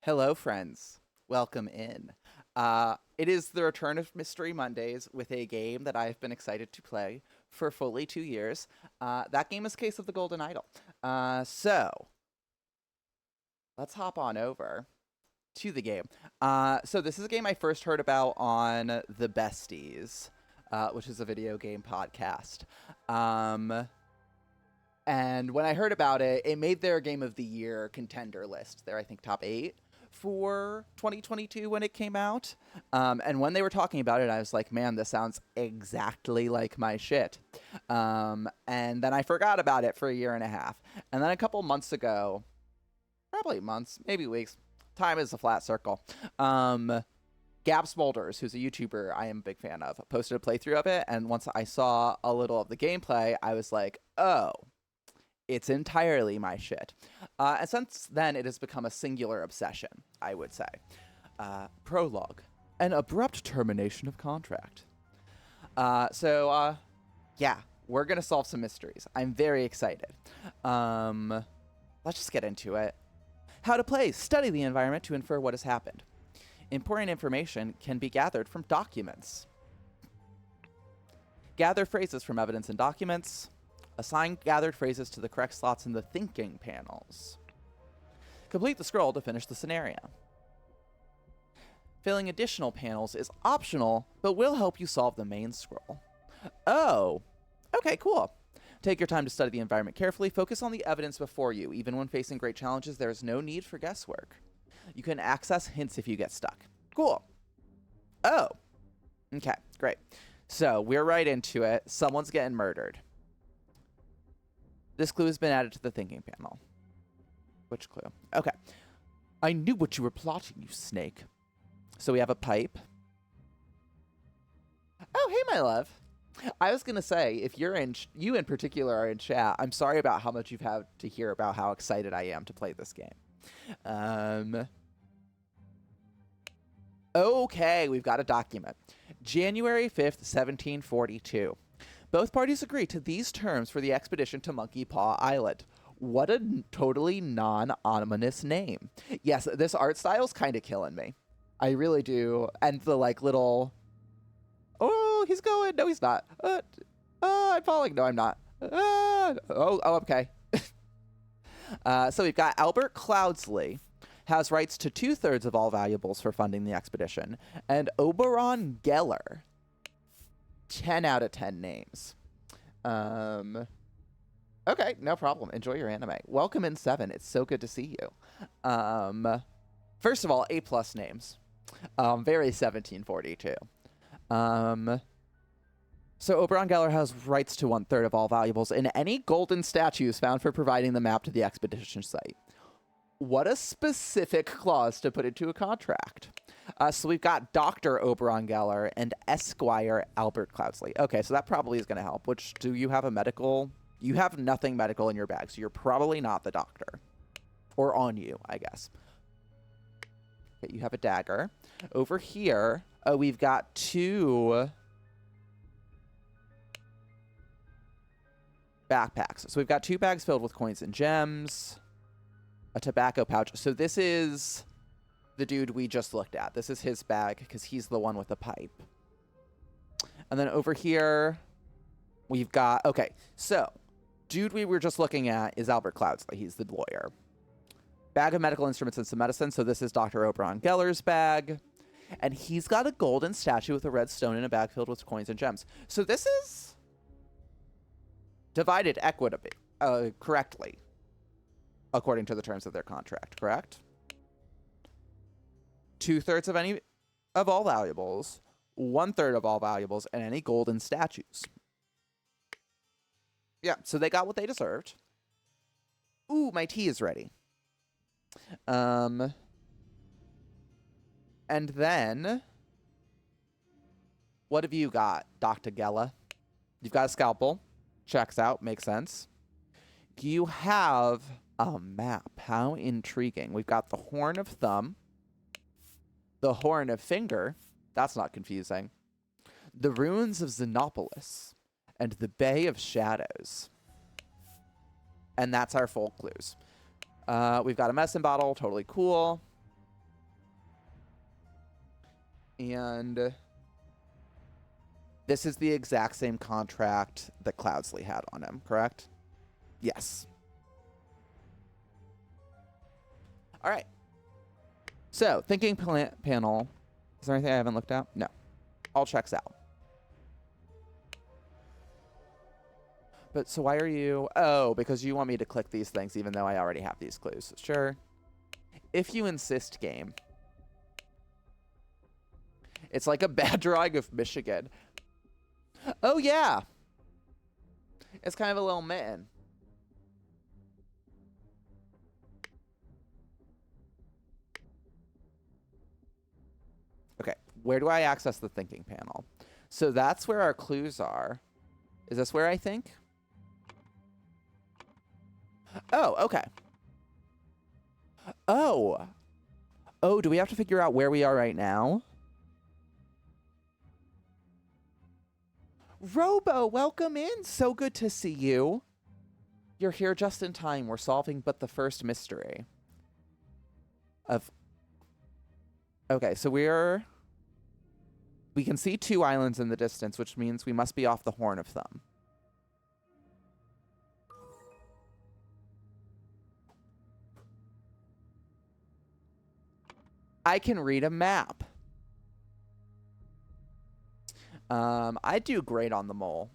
Hello, friends. Welcome in. It is the return of Mystery Mondays with a game that I've been excited to play for fully 2 years. That game is Case of the Golden Idol. So let's hop on over to the game. So this is a game I first heard about on The Besties, which is a video game podcast. And when I heard about it, it made their Game of the Year contender list. They're, I think, top 8 for 2022 when it came out. And when they were talking about it, I was like, man, this sounds exactly like my shit. And then I forgot about it for a year and a half. And then a couple months ago, probably months, maybe weeks, time is a flat circle. Gab Smolders, who's a YouTuber I am a big fan of, posted a playthrough of it. And once I saw a little of the gameplay, I was like, oh, it's entirely my shit. And since then, it has become a singular obsession, I would say. Prologue. An abrupt termination of contract. Yeah, we're going to solve some mysteries. I'm very excited. Let's just get into it. How to play. Study the environment to infer what has happened. Important information can be gathered from documents. Gather phrases from evidence and documents. Assign gathered phrases to the correct slots in the thinking panels. Complete the scroll to finish the scenario. Filling additional panels is optional, but will help you solve the main scroll. Oh, okay, cool. Take your time to study the environment carefully. Focus on the evidence before you. Even when facing great challenges, there is no need for guesswork. You can access hints if you get stuck. Cool. Oh, okay, great. So we're right into it. Someone's getting murdered. This clue has been added to the thinking panel. Which clue? Okay. I knew what you were plotting, you snake. So we have a pipe. Oh, hey, my love. I was going to say, if you in particular are in chat, I'm sorry about how much you've had to hear about how excited I am to play this game. Okay, we've got a document. January 5th, 1742. Both parties agree to these terms for the expedition to Monkey Paw Island. What a totally non-ominous name. Yes, this art style's kind of killing me. I really do. And the little... Oh, he's going. No, he's not. I'm falling. No, I'm not. Okay. So we've got Albert Cloudsley has rights to 2/3 of all valuables for funding the expedition. And Oberon Geller... 10 out of 10 names. Okay, no problem. Enjoy your anime. Welcome in 7. It's so good to see you. First of all, A+ names. Very 1742. So Oberon Geller has rights to 1/3 of all valuables in any golden statues found for providing the map to the expedition site. What a specific clause to put into a contract. So we've got Dr. Oberon Geller and Esquire Albert Cloudsley. Okay, so that probably is going to help. Which, do you have a medical? You have nothing medical in your bag, so you're probably not the doctor. Or on you, I guess. Okay, you have a dagger. Over here, we've got 2 backpacks. So we've got 2 bags filled with coins and gems. A tobacco pouch. So this is... the dude we just looked at. This is his bag because he's the one with the pipe. And then over here, we've got... Okay, so dude we were just looking at is Albert Cloudsley. He's the lawyer. Bag of medical instruments and some medicine. So this is Dr. Oberon Geller's bag. And he's got a golden statue with a red stone in a bag filled with coins and gems. So this is divided equitably, correctly, according to the terms of their contract, correct? 2/3 of all valuables, 1/3 of all valuables, and any golden statues. Yeah, so they got what they deserved. Ooh, my tea is ready. And then, what have you got, Dr. Geller? You've got a scalpel. Checks out, makes sense. You have a map. How intriguing. We've got the Horn of Thumb. The Horn of Finger, that's not confusing. The Ruins of Xenopolis, and the Bay of Shadows. And that's our full clues. We've got a medicine bottle, totally cool. And this is the exact same contract that Cloudsley had on him, correct? Yes. All right. So, thinking panel. Is there anything I haven't looked at? No. All checks out. But so why are you... Oh, because you want me to click these things even though I already have these clues. Sure. If you insist, game. It's like a bad drawing of Michigan. Oh, yeah. It's kind of a little mitten. Okay, where do I access the thinking panel? So that's where our clues are. Is this where I think? Oh, okay. Oh. Oh, do we have to figure out where we are right now? Robo, welcome in. So good to see you. You're here just in time. We're solving but the first mystery. Okay, so we can see 2 islands in the distance, which means we must be off the Horn of Thumb. I can read a map. I do great on the mole.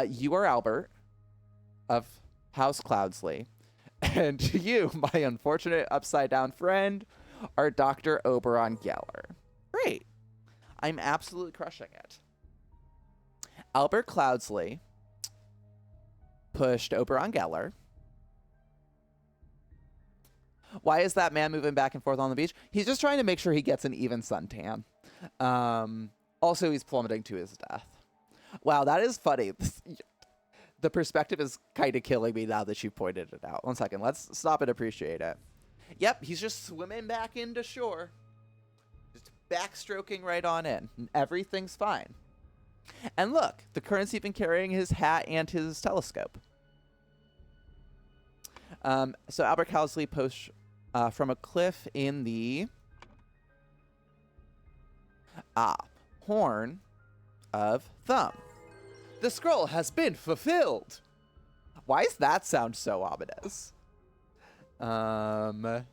You are Albert of House Cloudsley. And you, my unfortunate upside-down friend, are Dr. Oberon Geller. Great. I'm absolutely crushing it. Albert Cloudsley pushed Oberon Geller. Why is that man moving back and forth on the beach? He's just trying to make sure he gets an even suntan. Also, he's plummeting to his death. Wow, that is funny. The perspective is kind of killing me now that you pointed it out. 1 second. Let's stop and appreciate it. Yep, he's just swimming back into shore. Just backstroking right on in. Everything's fine. And look, the current's even carrying his hat and his telescope. So Albert Cloudsley pushed from a cliff in the Horn of Thumb. The scroll has been fulfilled. Why does that sound so ominous? While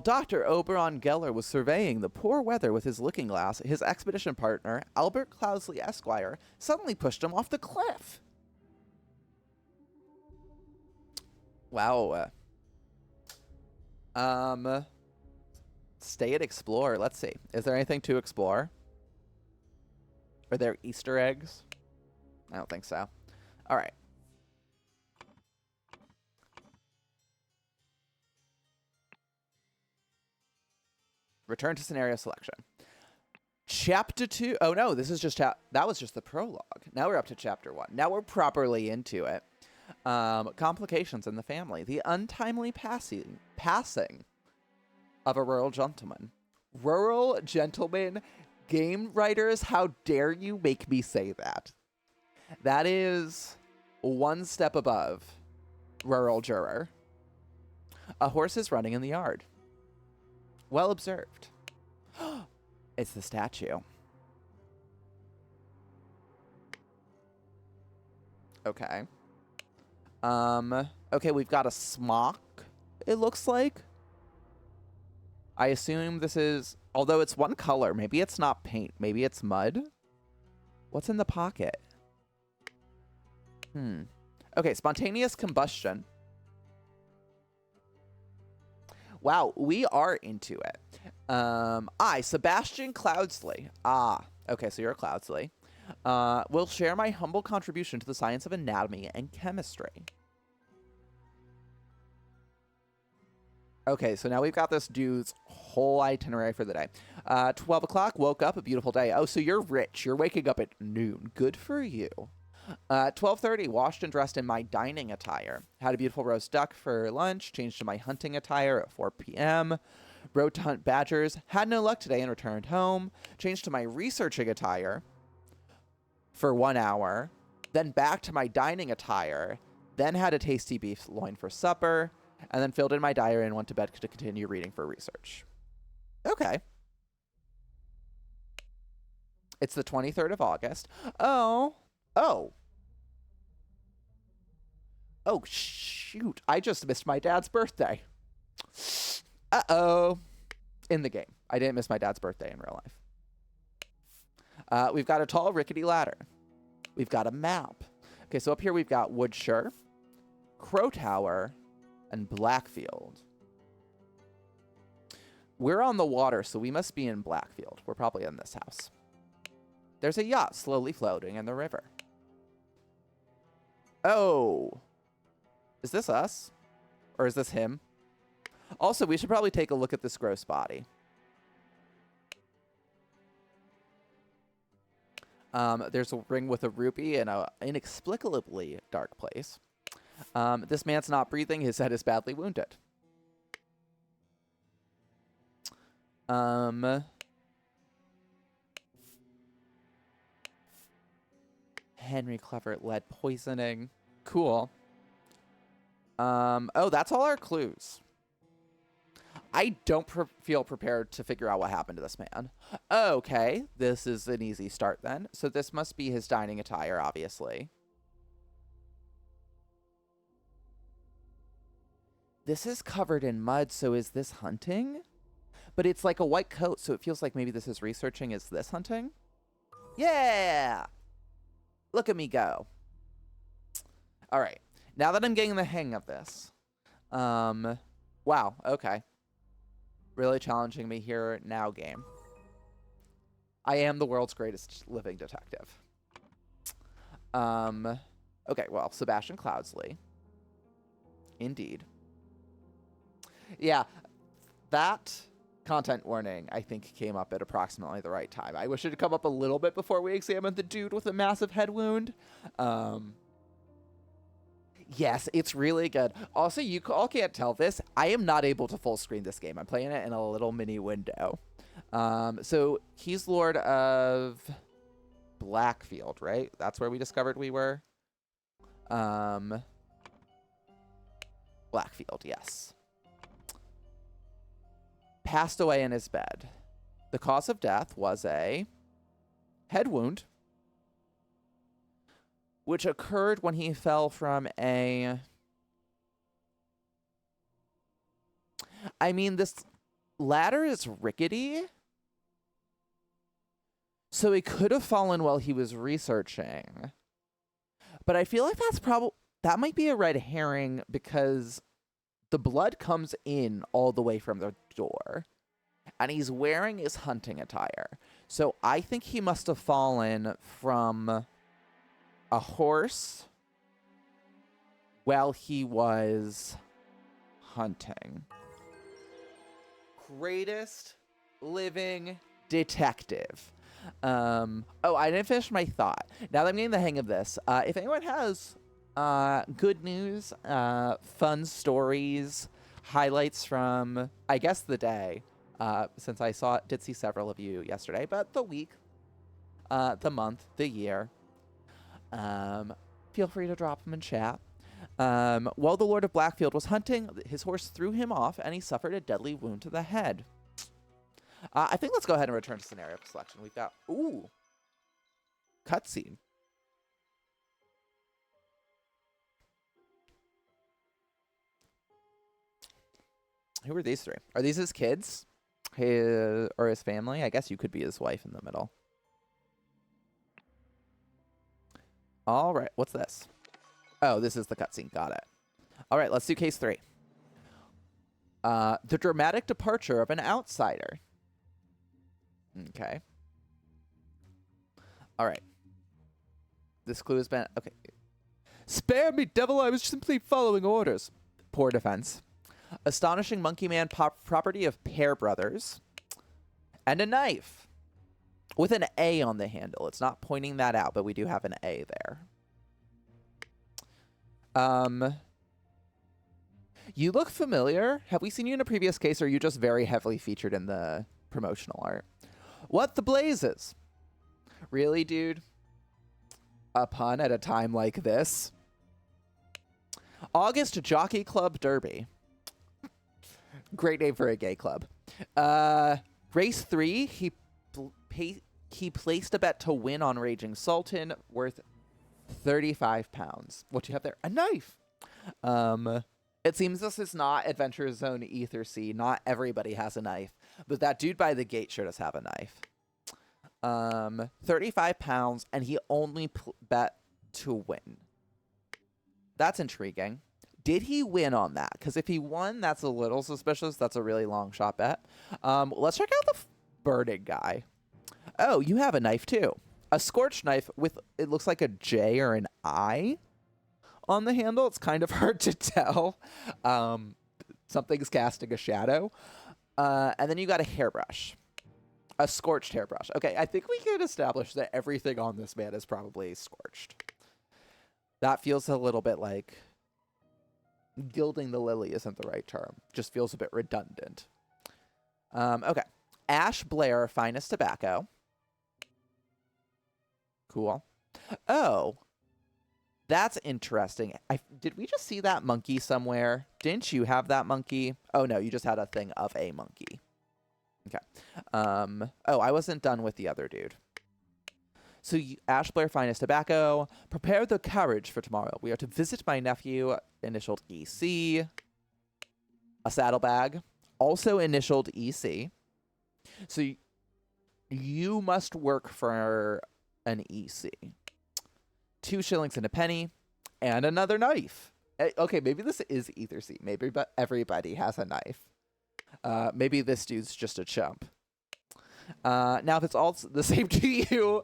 Dr. Oberon Geller was surveying the poor weather with his looking glass, his expedition partner, Albert Cloudsley Esquire, suddenly pushed him off the cliff. Wow. Stay and explore. Let's see. Is there anything to explore? Are there Easter eggs? I don't think so. All right. Return to scenario selection. Chapter 2. Oh, no. This is just... that was just the prologue. Now we're up to Chapter 1. Now we're properly into it. Complications in the family. The untimely passing of a rural gentleman. Rural gentleman? Game writers, how dare you make me say that? That is 1 step above rural juror. A horse is running in the yard. Well observed. It's the statue. Okay. Okay, we've got a smock, it looks like. I assume this is, although it's 1 color, maybe it's not paint, maybe it's mud. What's in the pocket? Okay, spontaneous combustion. Wow, we are into it. Sebastian Cloudsley. Okay, so you're a Cloudsley. Will share my humble contribution to the science of anatomy and chemistry. Okay, so now we've got this dude's whole itinerary for the day. 12 o'clock, woke up, a beautiful day. Oh, so you're rich. You're waking up at noon. Good for you. 12:30, washed and dressed in my dining attire. Had a beautiful roast duck for lunch. Changed to my hunting attire at 4 p.m. Rode to hunt badgers. Had no luck today and returned home. Changed to my researching attire for 1 hour. Then back to my dining attire. Then had a tasty beef loin for supper. And then filled in my diary and went to bed to continue reading for research. Okay. It's the 23rd of August. Oh. Oh. Oh, shoot. I just missed my dad's birthday. Uh-oh. In the game. I didn't miss my dad's birthday in real life. We've got a tall, rickety ladder. We've got a map. Okay, so up here we've got Woodshire, Crow Tower, and Blackfield. We're on the water, so we must be in Blackfield. We're probably in this house. There's a yacht slowly floating in the river. Oh. Is this us? Or is this him? Also, we should probably take a look at this gross body. There's a ring with a rupee in an inexplicably dark place. This man's not breathing. His head is badly wounded. Henry Clever lead poisoning. Cool. Oh, that's all our clues. I don't feel prepared to figure out what happened to this man. Okay, this is an easy start then. So this must be his dining attire, obviously. This is covered in mud, so is this hunting? But it's like a white coat, so it feels like maybe this is researching. Is this hunting? Yeah! Look at me go. All right. Now that I'm getting the hang of this. Wow, okay. Really challenging me here now, game. I am the world's greatest living detective. Okay, well, Sebastian Cloudsley. Indeed. Yeah, that content warning, I think, came up at approximately the right time. I wish it had come up a little bit before we examined the dude with a massive head wound. Yes, it's really good. Also, you all can't tell this. I am not able to full screen this game. I'm playing it in a little mini window. So he's Lord of Blackfield, right? That's where we discovered we were. Blackfield, yes. Passed away in his bed. The cause of death was a head wound, which occurred when he fell from a... I mean, this ladder is rickety, so he could have fallen while he was researching. But I feel like that might be a red herring because the blood comes in all the way from the door, and he's wearing his hunting attire. So I think he must have fallen from a horse while he was hunting. Greatest living detective. Oh, I didn't finish my thought. Now that I'm getting the hang of this, if anyone has good news, fun stories, highlights from, I guess, the day, since I did see several of you yesterday, but the week, the month, the year, feel free to drop them in chat. While the Lord of Blackfield was hunting, his horse threw him off, and he suffered a deadly wound to the head. I think let's go ahead and return to scenario selection. We've got, ooh, cutscene. Who are these three? Are these his kids? Or his family? I guess you could be his wife in the middle. All right, what's this? Oh, this is the cutscene. Got it. All right, let's do case 3. The dramatic departure of an outsider. Okay. All right. This clue has been... Okay. Spare me, devil, I was simply following orders. Poor defense. Astonishing Monkey Man property of Pear Brothers. And a knife. With an A on the handle. It's not pointing that out, but we do have an A there. You look familiar. Have we seen you in a previous case, or are you just very heavily featured in the promotional art? What the blazes? Really, dude? A pun at a time like this? August Jockey Club Derby. Great name for a gay club. Race 3, he placed a bet to win on Raging Sultan worth 35 pounds. What do you have there? A knife. It seems this is not Adventure Zone Ether Sea. Not everybody has a knife, but that dude by the gate sure does have a knife. 35 pounds, and he only bet to win. That's intriguing. Did he win on that? Because if he won, that's a little suspicious. That's a really long shot bet. Let's check out the burning guy. Oh, you have a knife too. A scorched knife with, it looks like a J or an I on the handle. It's kind of hard to tell. Something's casting a shadow. And then you got a hairbrush. A scorched hairbrush. Okay, I think we can establish that everything on this man is probably scorched. That feels a little bit like gilding the lily isn't the right term. Just feels a bit redundant. Okay. Ash Blair Finest Tobacco. Cool. Oh. That's interesting. Did we just see that monkey somewhere? Didn't you have that monkey? Oh, no. You just had a thing of a monkey. Okay. Oh, I wasn't done with the other dude. So, Ash Blair Finest Tobacco. Prepare the carriage for tomorrow. We are to visit my nephew, initialed EC. A saddlebag, also initialed EC. So, you must work for an EC. 2 shillings and a penny. And another knife. Okay, maybe this is Ether Sea. Maybe but everybody has a knife. Maybe this dude's just a chump. Now, if it's all the same to you,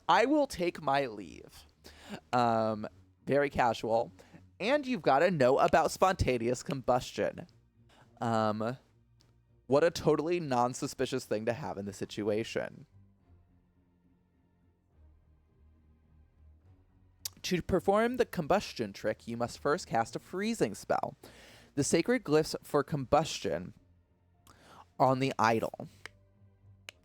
I will take my leave. Very casual. And you've got to know about spontaneous combustion. What a totally non-suspicious thing to have in the situation. To perform the combustion trick, you must first cast a freezing spell. The sacred glyphs for combustion on the idol.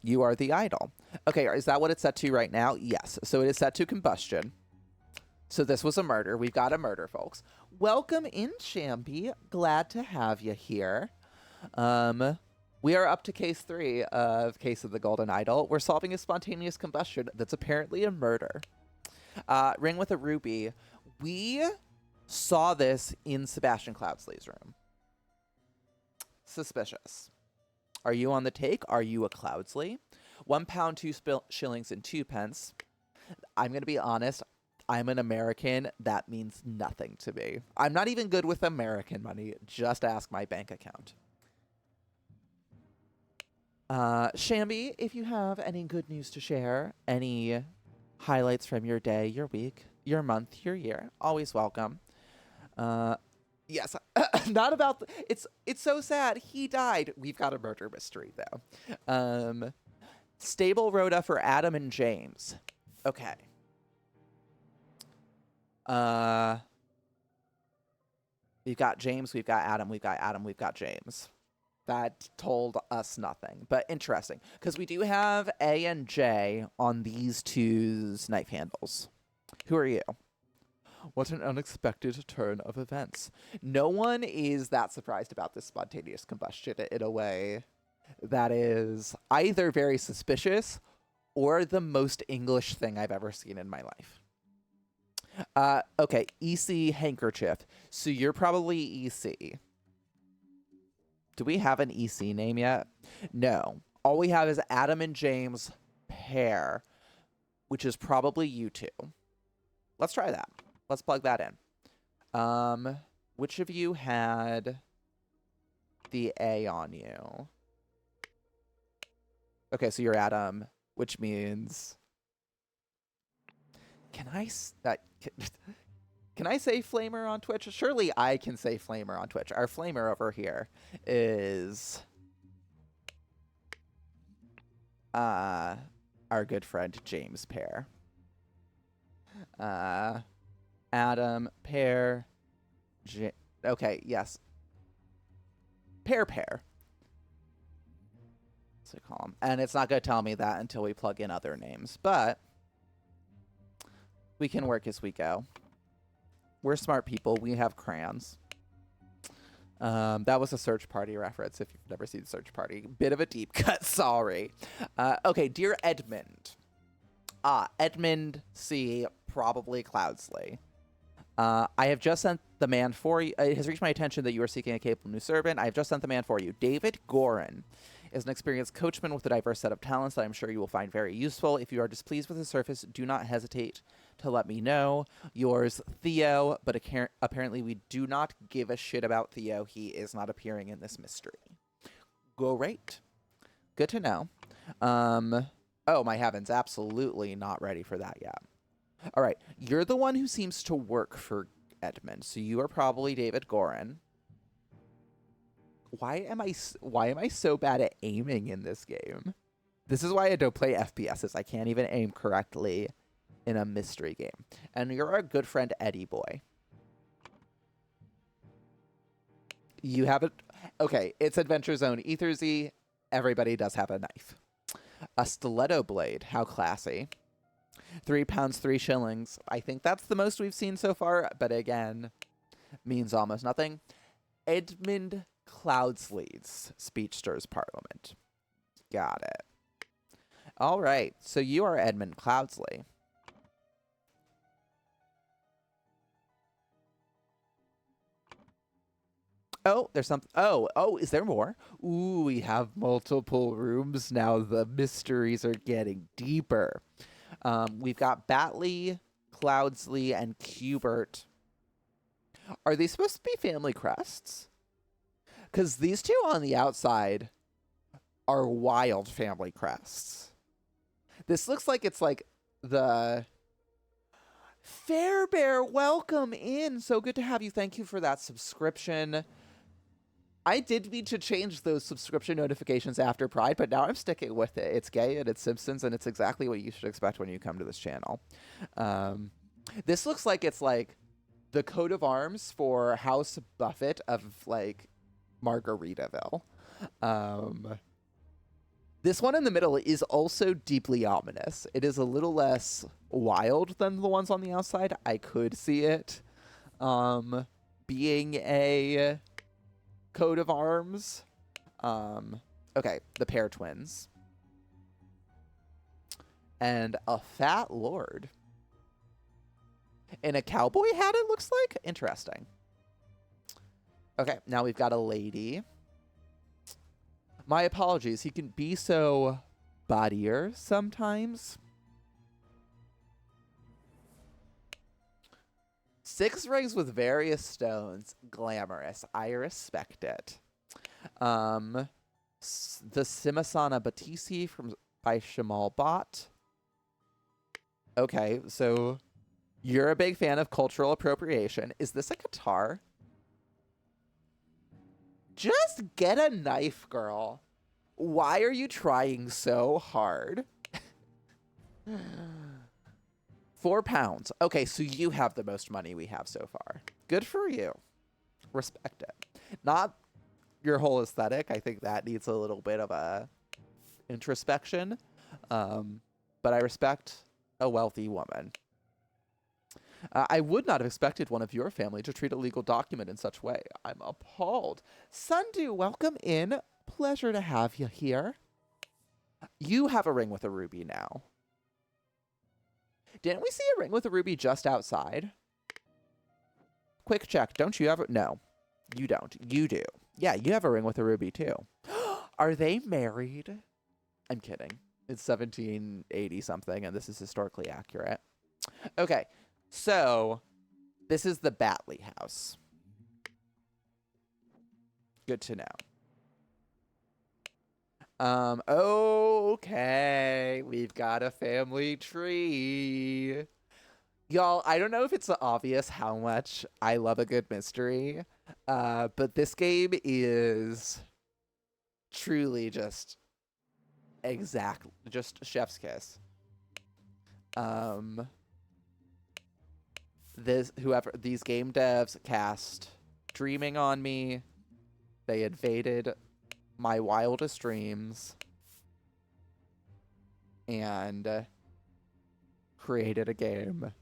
You are the idol. Okay, is that what it's set to right now? Yes. So it is set to combustion. So this was a murder. We've got a murder, folks. Welcome in, Shambi. Glad to have you here. We are up to case 3 of Case of the Golden Idol. We're solving a spontaneous combustion that's apparently a murder. Ring with a ruby. We saw this in Sebastian Cloudsley's room. Suspicious. Are you on the take? Are you a Cloudsley? £1, 2 shillings and 2 pence. I'm going to be honest. I'm an American. That means nothing to me. I'm not even good with American money. Just ask my bank account. Shambi, if you have any good news to share, any highlights from your day, your week, your month, your year, always welcome. Yes, not about it's so sad. He died. We've got a murder mystery though. Stable Rhoda for Adam and James. Okay. We've got James, we've got Adam, we've got Adam, we've got James. That told us nothing, but interesting because we do have A and J on these two's knife handles. Who are you? What an unexpected turn of events. No one is that surprised about this spontaneous combustion in a way that is either very suspicious or the most English thing I've ever seen in my life. Okay, EC handkerchief. So you're probably EC. Do we have an EC name yet? No. All we have is Adam and James pair, which is probably you two. Let's try that. Let's plug that in. Which of you had the A on you? Okay, so you're Adam, which means... Can I say Flamer on Twitch? Surely I can say Flamer on Twitch. Our Flamer over here is our good friend James Pear. Adam Pear. Okay, yes. Pear. So call him. And it's not going to tell me that until we plug in other names, but we can work as we go. We're smart people. We have crayons. That was a Search Party reference if you've never seen Search Party. Bit of a deep cut, sorry. Okay, Dear Edmund. Edmund C., probably Cloudsley. I have just sent the man for you. It has reached my attention that you are seeking a capable new servant. I have just sent the man for you. David Gorin is an experienced coachman with a diverse set of talents that I'm sure you will find very useful. If you are displeased with his service, do not hesitate to let me know. Yours, Theo, but apparently we do not give a shit about Theo. He is not appearing in this mystery. Great. Good to know. Oh, my heavens, absolutely not ready for that yet. All right, you're the one who seems to work for Edmund, so you are probably David Gorin. Why am I so bad at aiming in this game? This is why I don't play FPSs. I can't even aim correctly in a mystery game. And you're our good friend Eddie Boy. You have it. Okay, it's Adventure Zone Ethersy. Everybody does have a knife. A stiletto blade. How classy. 3 pounds, 3 shillings. I think that's the most we've seen so far, but again, means almost nothing. Edmund Cloudsley's Speedsters Parliament. Got it. All right, so you are Edmund Cloudsley. Oh, there's something. Oh, is there more? Ooh, we have multiple rooms now. The mysteries are getting deeper. We've got Batley, Cloudsley, and Cubert. Are they supposed to be family crests? Because these two on the outside are wild family crests. This looks like it's like the Fairbear, welcome in. So good to have you. Thank you for that subscription. I did need to change those subscription notifications after Pride, but now I'm sticking with it. It's gay and it's Simpsons, and it's exactly what you should expect when you come to this channel. This looks like it's like the coat of arms for House Buffett of like Margaritaville. This one in the middle is also deeply ominous. It is a little less wild than the ones on the outside. I could see it being a coat of arms. Okay, the pair twins. And a fat lord. In a cowboy hat, it looks like? Interesting. Okay, now we've got a lady. My apologies, he can be so bodier sometimes. 6 rings with various stones. Glamorous. I respect it. The Simsana Batisi by Shamal Bot. Okay, so you're a big fan of cultural appropriation. Is this a guitar? Just get a knife, girl. Why are you trying so hard? 4 pounds. Okay, so you have the most money we have so far. Good for you. Respect it. Not your whole aesthetic. I think that needs a little bit of a introspection. But I respect a wealthy woman. I would not have expected one of your family to treat a legal document in such way. I'm appalled. Sundu, welcome in. Pleasure to have you here. You have a ring with a ruby now. Didn't we see a ring with a ruby just outside? Quick check. Don't you have it? No, you don't. You do. Yeah, you have a ring with a ruby too. Are they married? I'm kidding. It's 1780 something, and this is historically accurate. Okay. So, this is the Batley house. Good to know. Okay. We've got a family tree. Y'all, I don't know if it's obvious how much I love a good mystery, but this game is truly just chef's kiss. These game devs cast Dreaming on me. They invaded my wildest dreams and created a game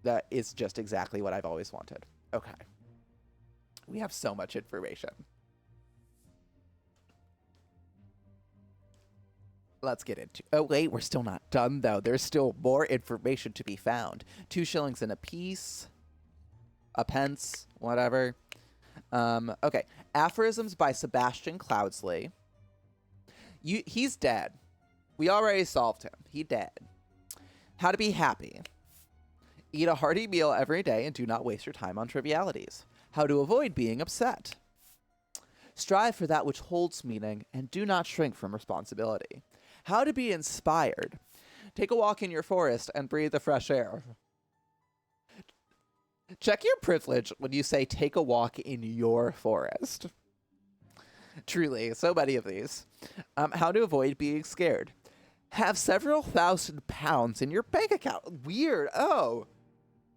that is just exactly what I've always wanted. Okay. We have so much information. Let's get into. Oh wait, we're still not done though. There's still more information to be found. 2 shillings in a piece, a pence, whatever. Okay. Aphorisms by Sebastian Cloudsley. He's dead. We already solved him. He dead. How to be happy. Eat a hearty meal every day and do not waste your time on trivialities. How to avoid being upset. Strive for that which holds meaning and do not shrink from responsibility. How to be inspired. Take a walk in your forest and breathe the fresh air. Check your privilege when you say take a walk in your forest. Truly, so many of these. How to avoid being scared. Have several £1,000s in your bank account. Weird. Oh,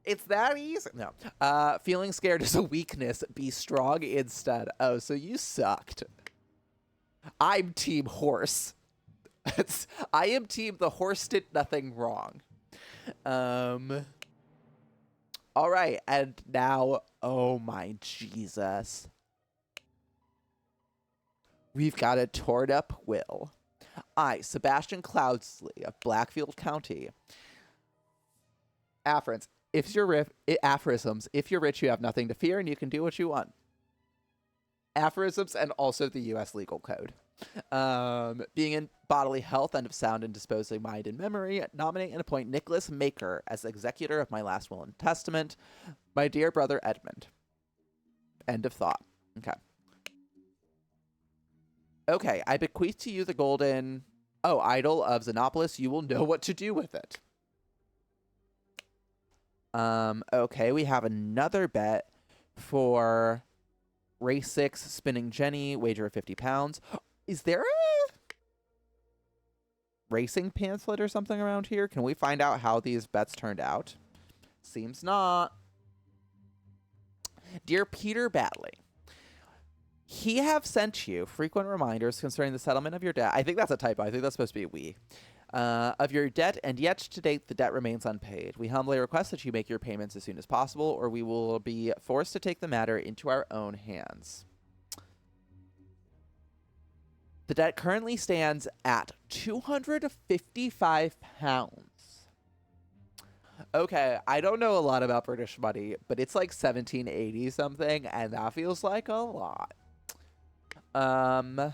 it's that easy? No. Feeling scared is a weakness. Be strong instead. Oh, so you sucked. I'm team horse. I am team the horse did nothing wrong. All right, and now, oh my Jesus. We've got a torn up will. I, Sebastian Cloudsley of Blackfield County. Aphorisms. Aphorisms. If you're rich, you have nothing to fear, and you can do what you want. Aphorisms and also the U.S. legal code. Being in bodily health and of sound and disposing mind and memory, nominate and appoint Nicholas Maker as executor of my last will and testament. My dear brother Edmund. End of thought. Okay. Okay, I bequeath to you the golden... Oh, idol of Xenopolis. You will know what to do with it. Okay, we have another bet for race 6, spinning Jenny, wager of £50. Is there a racing pamphlet or something around here? Can we find out how these bets turned out? Seems not. Dear Peter Batley, he have sent you frequent reminders concerning the settlement of your debt. I think that's a typo. I think that's supposed to be we. Of your debt, and yet to date the debt remains unpaid. We humbly request that you make your payments as soon as possible, or we will be forced to take the matter into our own hands. The debt currently stands at £255. Okay, I don't know a lot about British money, but it's like 1780 something, and that feels like a lot. Okay.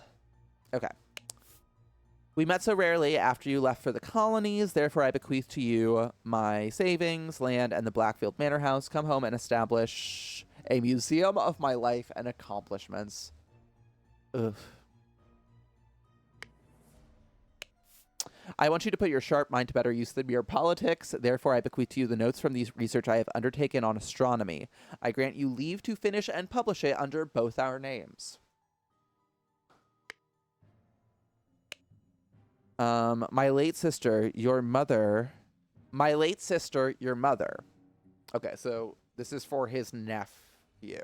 We met so rarely after you left for the colonies, therefore I bequeath to you my savings, land, and the Blackfield Manor House. Come home and establish a museum of my life and accomplishments. Ugh. I want you to put your sharp mind to better use than mere politics. Therefore, I bequeath to you the notes from the research I have undertaken on astronomy. I grant you leave to finish and publish it under both our names. My late sister, your mother. Okay, so this is for his nephew.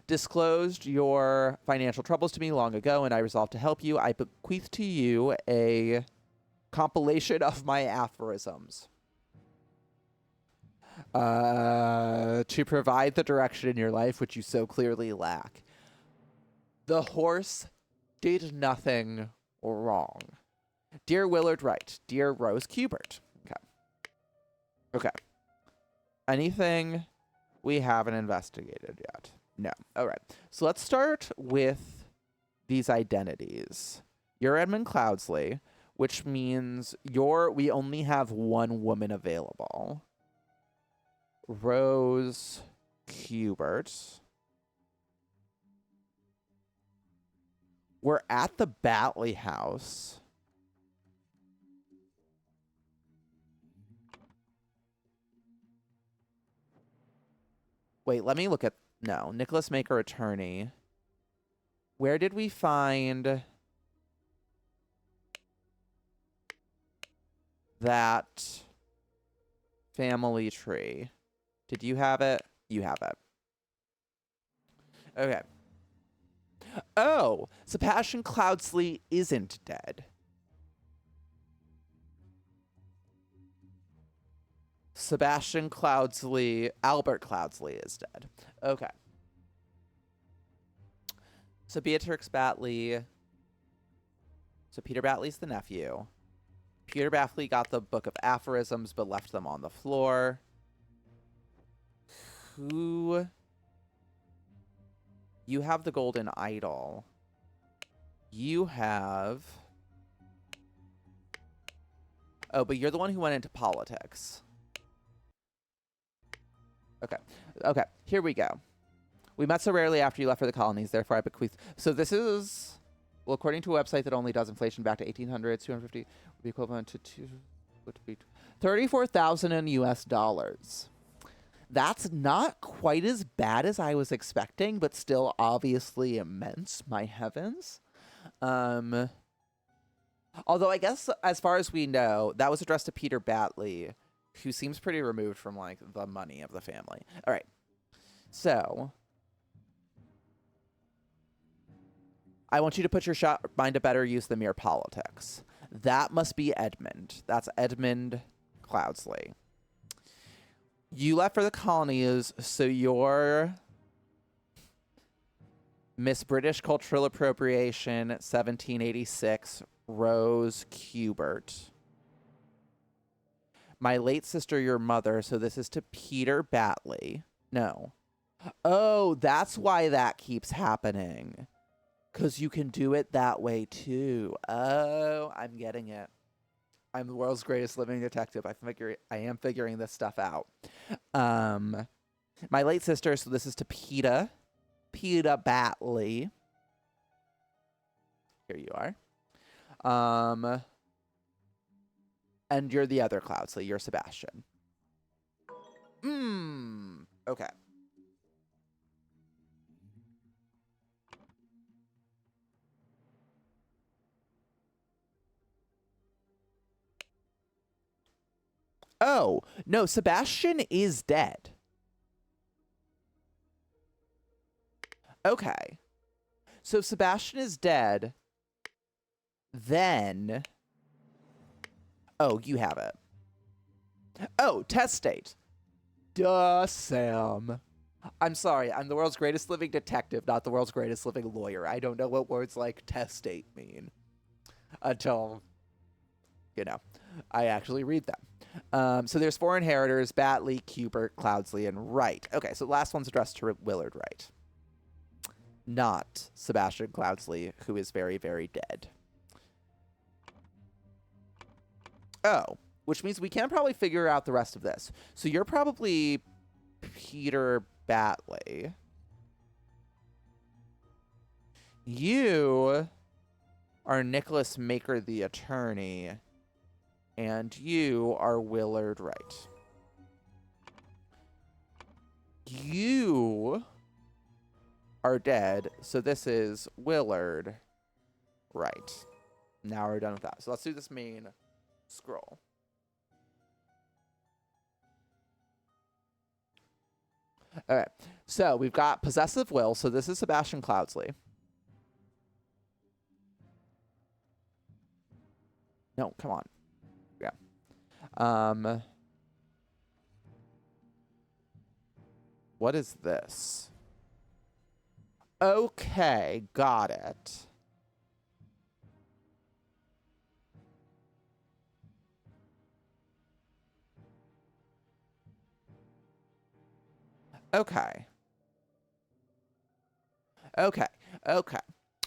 Disclosed your financial troubles to me long ago, and I resolved to help you. I bequeath to you a compilation of my aphorisms to provide the direction in your life which you so clearly lack. The horse did nothing wrong. Dear Willard Wright, dear Rose Kubert. Okay. Anything we haven't investigated yet? No. All right. So let's start with these identities. You're Edmund Cloudsley, which means we only have one woman available. Rose Kubert. We're at the Batley house. Wait, let me look at... No, Nicholas Maker, attorney. Where did we find that family tree? Did you have it? You have it. Okay. Oh, Sebastian Cloudsley isn't dead. Albert Cloudsley is dead. Okay. So Beatrix Batley. So Peter Batley's the nephew. Peter Batley got the Book of Aphorisms but left them on the floor. Who... You have the Golden Idol. You have... Oh, but you're the one who went into politics. Okay. Okay, here we go. We met so rarely after you left for the colonies, therefore I bequeath... So this is... Well, according to a website that only does inflation back to 1800s, 250 would be equivalent to 34,000 in US dollars. That's not quite as bad as I was expecting, but still obviously immense. My heavens. Although I guess as far as we know, that was addressed to Peter Batley, who seems pretty removed from like the money of the family. All right. So I want you to put your mind to better use than mere politics. That must be Edmund. That's Edmund Cloudsley. You left for the colonies, so you're Miss British Cultural Appropriation, 1786, Rose Cubert. My late sister, your mother, so this is to Peter Batley. No. Oh, that's why that keeps happening. Because you can do it that way, too. Oh, I'm getting it. I'm the world's greatest living detective. I am figuring this stuff out. My late sister, so this is to Peter Batley. Here you are. And you're the other Cloudsley. You're Sebastian. Okay. Oh, no, Sebastian is dead. Okay. So if Sebastian is dead, then... Oh, you have it. Oh, test date. Duh, Sam. I'm sorry, I'm the world's greatest living detective, not the world's greatest living lawyer. I don't know what words like test date mean. Until, you know, I actually read them. So there's 4 inheritors: Batley, Cubert, Cloudsley, and Wright. Okay, so the last one's addressed to Willard Wright. Not Sebastian Cloudsley, who is very, very dead. Oh, which means we can probably figure out the rest of this. So you're probably Peter Batley. You are Nicholas Maker, the attorney. And you are Willard Wright. You are dead, so this is Willard Wright. Now we're done with that. So let's do this main scroll. All right. So we've got possessive will. So this is Sebastian Cloudsley. No, come on. Yeah. What is this? Okay, got it. Okay. Okay. Okay.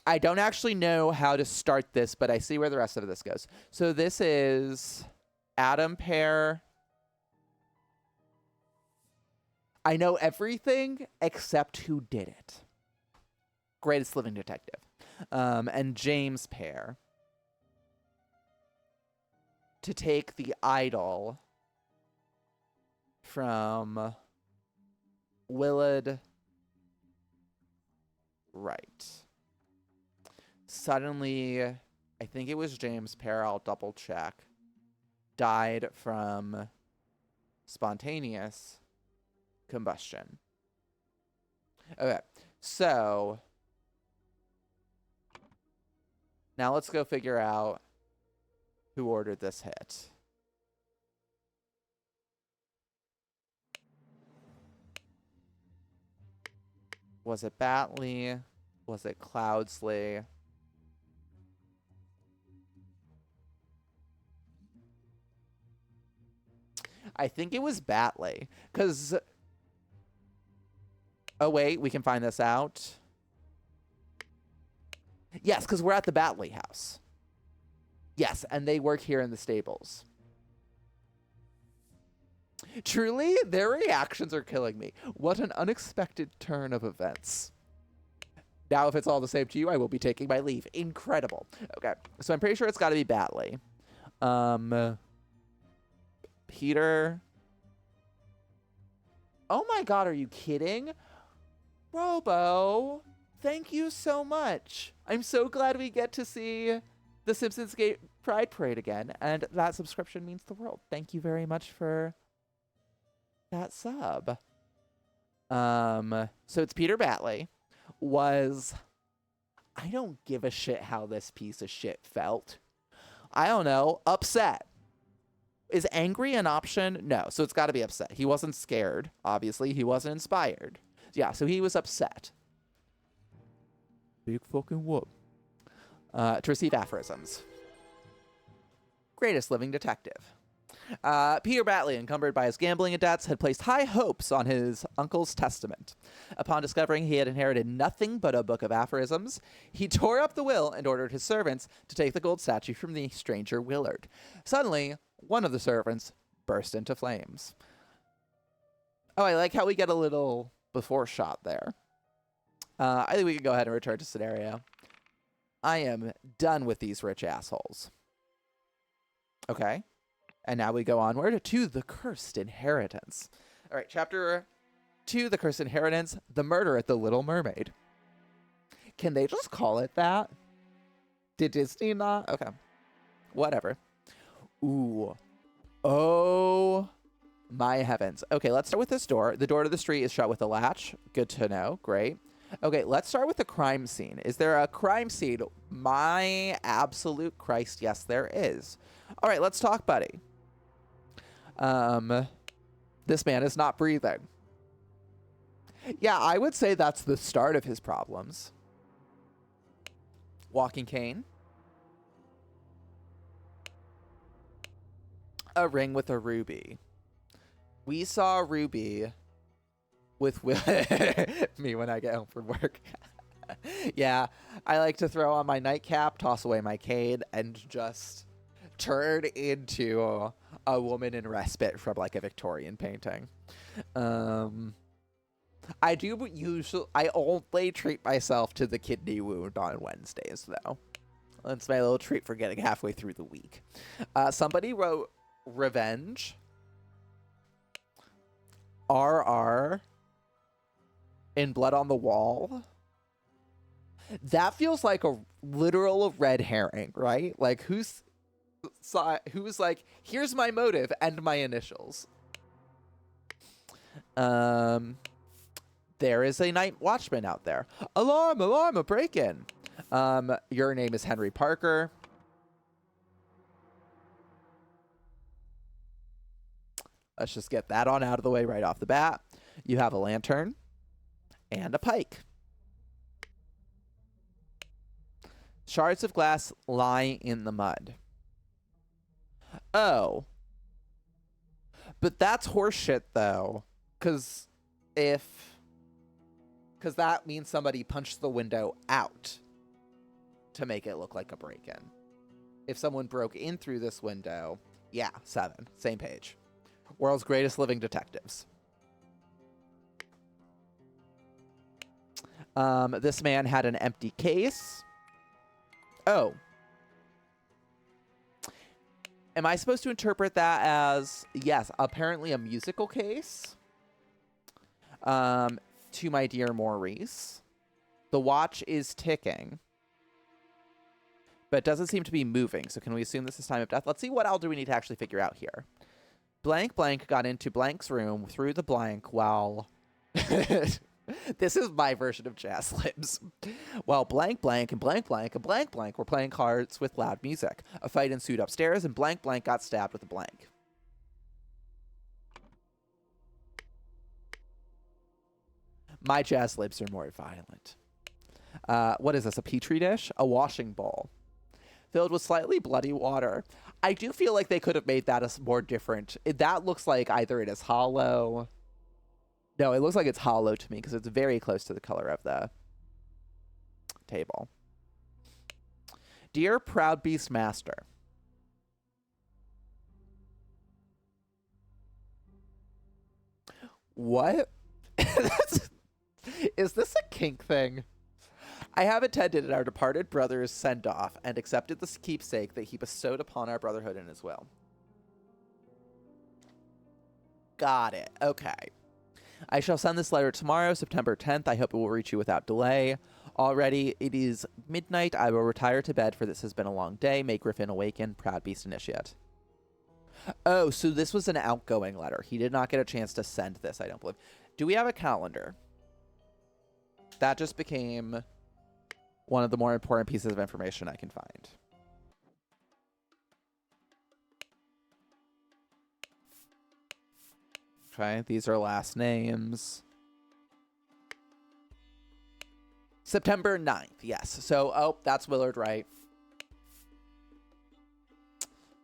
I don't actually know how to start this, but I see where the rest of this goes. So this is Adam pair. I know everything except who did it. Greatest living detective. And James pair. To take the idol from Willard Wright. Suddenly, I think it was James pair, I'll double check, died from spontaneous combustion. Okay, so now let's go figure out who ordered this hit. Was it Batley? Was it Cloudsley? I think it was Batley. Because... Oh, wait. We can find this out. Yes, because we're at the Batley house. Yes, and they work here in the stables. Truly, their reactions are killing me. What an unexpected turn of events. Now, if it's all the same to you, I will be taking my leave. Incredible. Okay, so I'm pretty sure it's got to be Batley. Peter. Oh my god, are you kidding? Robo, thank you so much. I'm so glad we get to see the Simpsons Gate Pride Parade again, and that subscription means the world. Thank you very much for that sub. So it's Peter Batley. I don't give a shit how this piece of shit felt. I don't know. Upset. Is angry an option? No. So it's got to be upset. He wasn't scared, obviously. He wasn't inspired. Yeah, so he was upset. Big fucking whoop. To receive aphorisms. Greatest living detective. Peter Batley, encumbered by his gambling debts, had placed high hopes on his uncle's testament. Upon discovering he had inherited nothing but a book of aphorisms, he tore up the will and ordered his servants to take the gold statue from the stranger Willard. Suddenly, one of the servants burst into flames. Oh, I like how we get a little before shot there. I think we can go ahead and return to scenario. I am done with these rich assholes. Okay. And now we go onward to The Cursed Inheritance. All right, Chapter 2, The Cursed Inheritance, The Murder at the Little Mermaid. Can they just call it that? Did Disney not? Okay. Whatever. Ooh. Oh, my heavens. Okay, let's start with this door. The door to the street is shut with a latch. Good to know. Great. Okay, let's start with the crime scene. Is there a crime scene? My absolute Christ, yes, there is. All right, let's talk, buddy. This man is not breathing. Yeah, I would say that's the start of his problems. Walking cane. A ring with a ruby. We saw Ruby with me when I get home from work. Yeah, I like to throw on my nightcap, toss away my cane, and just turn into a woman in respite from like a Victorian painting. I only treat myself to the kidney wound on Wednesdays, though. That's my little treat for getting halfway through the week. Somebody wrote revenge. RR in Blood on the Wall. That feels like a literal red herring, right? Like who's like, here's my motive and my initials. There is a night watchman out there. Alarm, alarm, a break-in. Your name is Henry Parker. Let's just get that on out of the way right off the bat. You have a lantern and a pike. Shards of glass lie in the mud. Oh. But that's horseshit, though. Because that means somebody punched the window out to make it look like a break-in. If someone broke in through this window, yeah, 7. Same page. World's greatest living detectives. This man had an empty case. Oh. Am I supposed to interpret that as, yes, apparently a musical case? To my dear Maurice. The watch is ticking. But it doesn't seem to be moving. So can we assume this is time of death? Let's see what else do we need to actually figure out here. Blank blank got into blank's room through the blank while... This is my version of Jazz Lips. While blank blank and blank blank and blank blank were playing cards with loud music. A fight ensued upstairs and blank blank got stabbed with a blank. My Jazz Lips are more violent. What is this, a petri dish? A washing bowl filled with slightly bloody water. I do feel like they could have made that a more different. That looks like either it is hollow. No, it looks like it's hollow to me because it's very close to the color of the table. Dear Proud Beast Master. What? Is this a kink thing? I have attended our departed brother's send-off and accepted the keepsake that he bestowed upon our brotherhood in his will. Got it. Okay. I shall send this letter tomorrow, September 10th. I hope it will reach you without delay. Already, it is midnight. I will retire to bed, for this has been a long day. May Griffin awaken. Proud Beast Initiate. Oh, so this was an outgoing letter. He did not get a chance to send this, I don't believe. Do we have a calendar? That just became one of the more important pieces of information I can find. Okay, these are last names. September 9th, yes. So, oh, that's Willard Wright.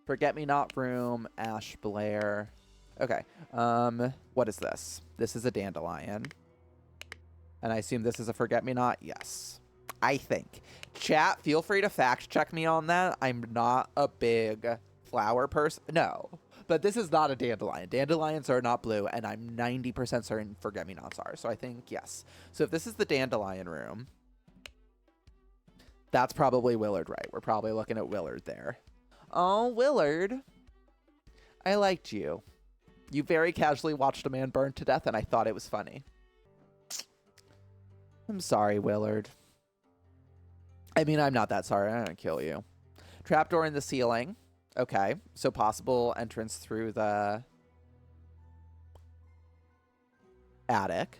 Forget-Me-Not Room, Ash Blair. Okay, what is this? This is a dandelion. And I assume this is a Forget-Me-Not? Yes. I think. Chat, feel free to fact check me on that. I'm not a big flower person. No. But this is not a dandelion. Dandelions are not blue, and I'm 90% certain Forget-Me-Nots are. So I think yes. So if this is the dandelion room, that's probably Willard, right? We're probably looking at Willard there. Oh, Willard. I liked you. You very casually watched a man burn to death, and I thought it was funny. I'm sorry, Willard. I mean, I'm not that sorry. I'm gonna kill you. Trapdoor in the ceiling. Okay, so possible entrance through the attic.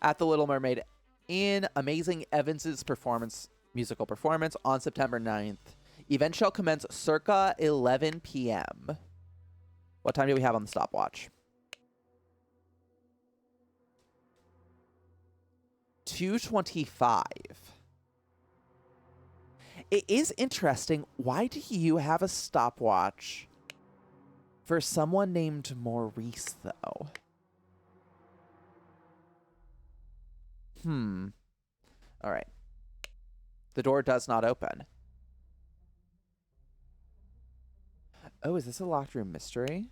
At the Little Mermaid Inn, Amazing Evans's musical performance on September 9th. Event shall commence circa 11 p.m. What time do we have on the stopwatch? 2:25. It is interesting. Why do you have a stopwatch for someone named Maurice, though? All right. The door does not open. Oh, is this a locked room mystery?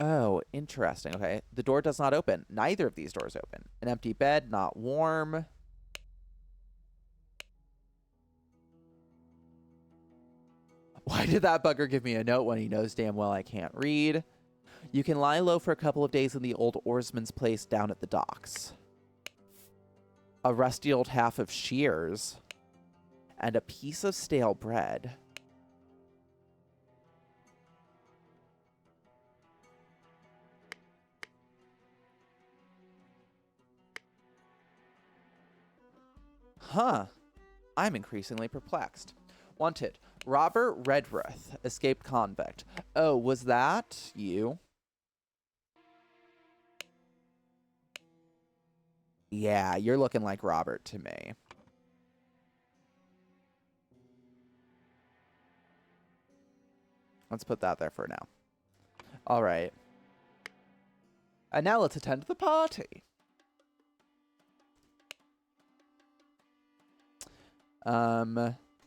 Oh, interesting. Okay. The door does not open. Neither of these doors open. An empty bed, not warm. Why did that bugger give me a note when he knows damn well I can't read? You can lie low for a couple of days in the old oarsman's place down at the docks. A rusty old half of shears and a piece of stale bread. Huh. I'm increasingly perplexed. Wanted. Robert Redruth, escaped convict. Oh, was that you? Yeah, you're looking like Robert to me. Let's put that there for now. All right. And now let's attend the party.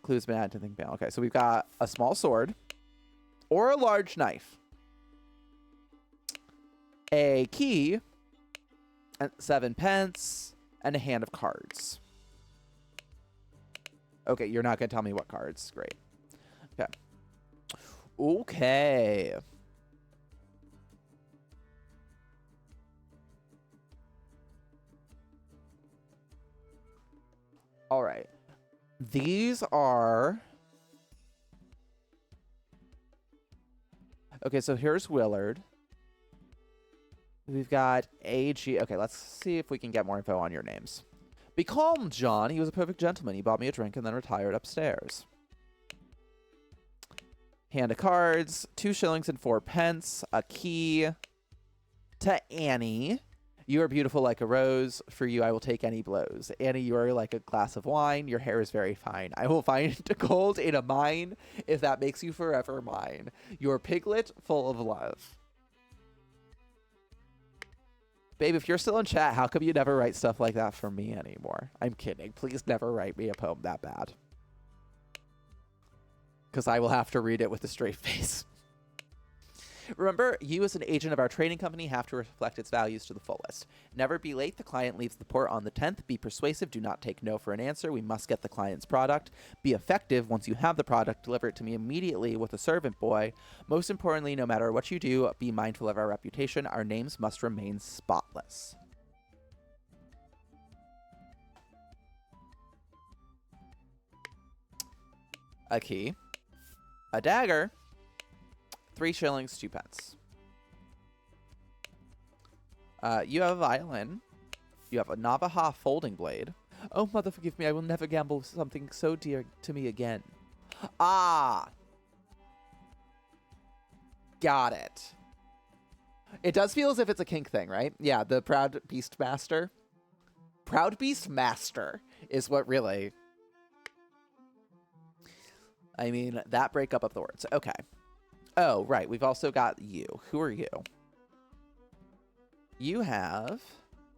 Clues been added to think panel. Okay, so we've got a small sword or a large knife, a key, and 7 pence, and a hand of cards. Okay, you're not gonna tell me what cards. Great. Okay. Okay. All right. These are... Okay, so here's Willard. We've got AG. Okay, let's see if we can get more info on your names. Be calm, John. He was a perfect gentleman. He bought me a drink and then retired upstairs. Hand of cards, 2 shillings and 4 pence, a key to Annie. You are beautiful like a rose. For you, I will take any blows. Annie, you are like a glass of wine. Your hair is very fine. I will find gold in a mine if that makes you forever mine. Your piglet full of love. Babe, if you're still in chat, how come you never write stuff like that for me anymore? I'm kidding. Please never write me a poem that bad. Because I will have to read it with a straight face. Remember, you as an agent of our trading company have to reflect its values to the fullest. Never be late. The client leaves the port on the 10th. Be persuasive. Do not take no for an answer. We must get the client's product. Be effective. Once you have the product, deliver it to me immediately with a servant boy. Most importantly, no matter what you do, be mindful of our reputation. Our names must remain spotless. A key. A dagger. 3 shillings, 2 pence. You have a violin. You have a Navaja folding blade. Oh, mother, forgive me. I will never gamble something so dear to me again. Ah! Got it. It does feel as if it's a kink thing, right? Yeah, the Proud Beast Master. Proud Beast Master is what really... I mean, that breakup of the words. Okay. Oh, right. We've also got you. Who are you? You have...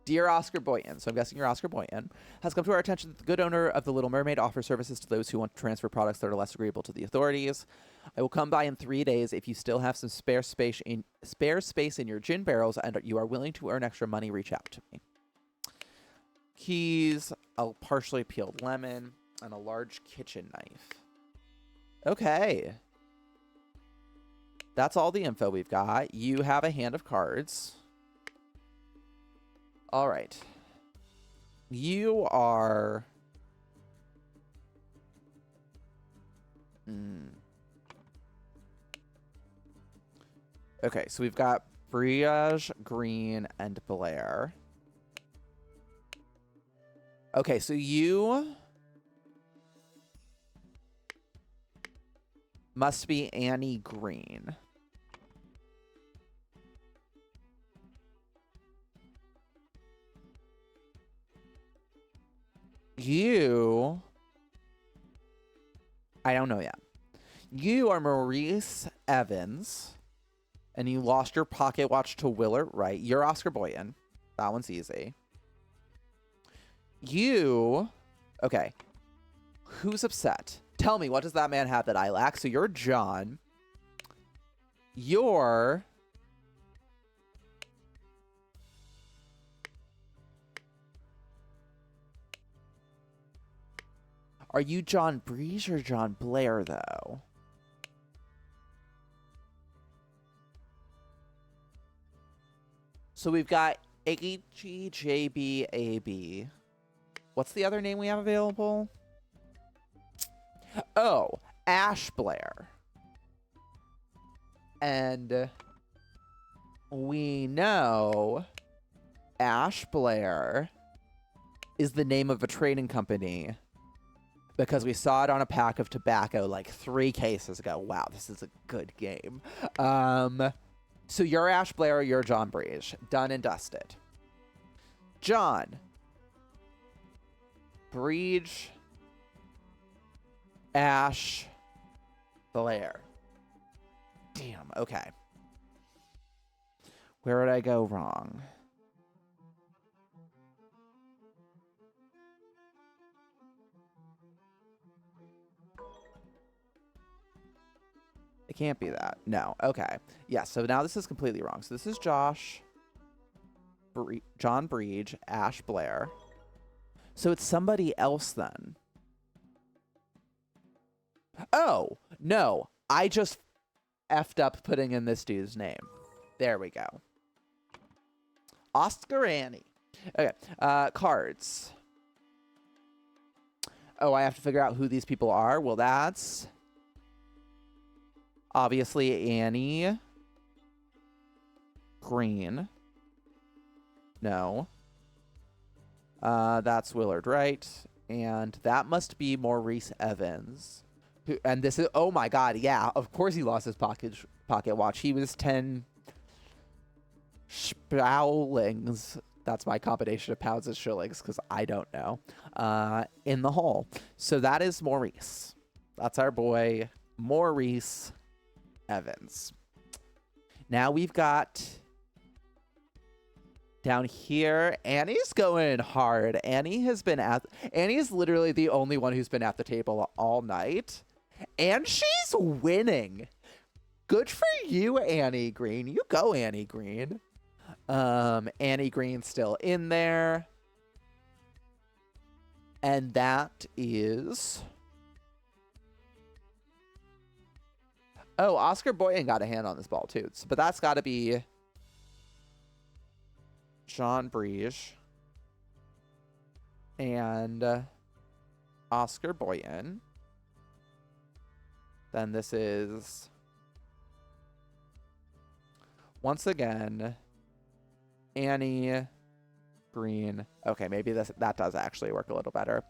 Dear Oscar Boynton, so I'm guessing you're Oscar Boynton, has come to our attention that the good owner of the Little Mermaid offers services to those who want to transfer products that are less agreeable to the authorities. I will come by in 3 days if you still have some spare space in your gin barrels and you are willing to earn extra money. Reach out to me. Keys, a partially peeled lemon, and a large kitchen knife. Okay. That's all the info we've got. You have a hand of cards. All right. You are... Okay, so we've got Briage, Green, and Blair. Okay, so you... must be Annie Green. You... I don't know yet. You are Maurice Evans, and you lost your pocket watch to Willard Wright. You're Oscar Boynton. That one's easy. You... Okay. Who's upset? Tell me, what does that man have that I lack? So you're John. You're... Are you John Breeze or John Blair, though? So we've got AGJBAB. What's the other name we have available? Oh, Ash Blair. And we know Ash Blair is the name of a trading company because we saw it on a pack of tobacco like 3 cases ago. Wow, this is a good game. So you're Ash Blair, you're John Breege. Done and dusted. John. Breege. Ash. Blair. Damn, okay. Where did I go wrong? It can't be that. No. Okay. Yeah, so now this is completely wrong. So this is Josh, John Breege, Ash Blair. So it's somebody else then. Oh, no. I just effed up putting in this dude's name. There we go. Oscar Annie. Okay. Cards. Oh, I have to figure out who these people are. Well, that's... obviously Annie Green. No. That's Willard Wright. And that must be Maurice Evans. Who, and this is, oh my god, yeah, of course he lost his pocket watch. He was 10 spowlings That's my combination of pounds and shillings because I don't know. In the hole. So that is Maurice. That's our boy, Maurice Evans. Now we've got down here, Annie's going hard. Annie's literally the only one who's been at the table all night. And she's winning. Good for you, Annie Green. You go, Annie Green. Annie Green's still in there. And that is... Oh, Oscar Boyan got a hand on this ball, too. But that's got to be Jean Brige and Oscar Boyan. Then this is, once again, Annie Green. Okay, maybe that does actually work a little better.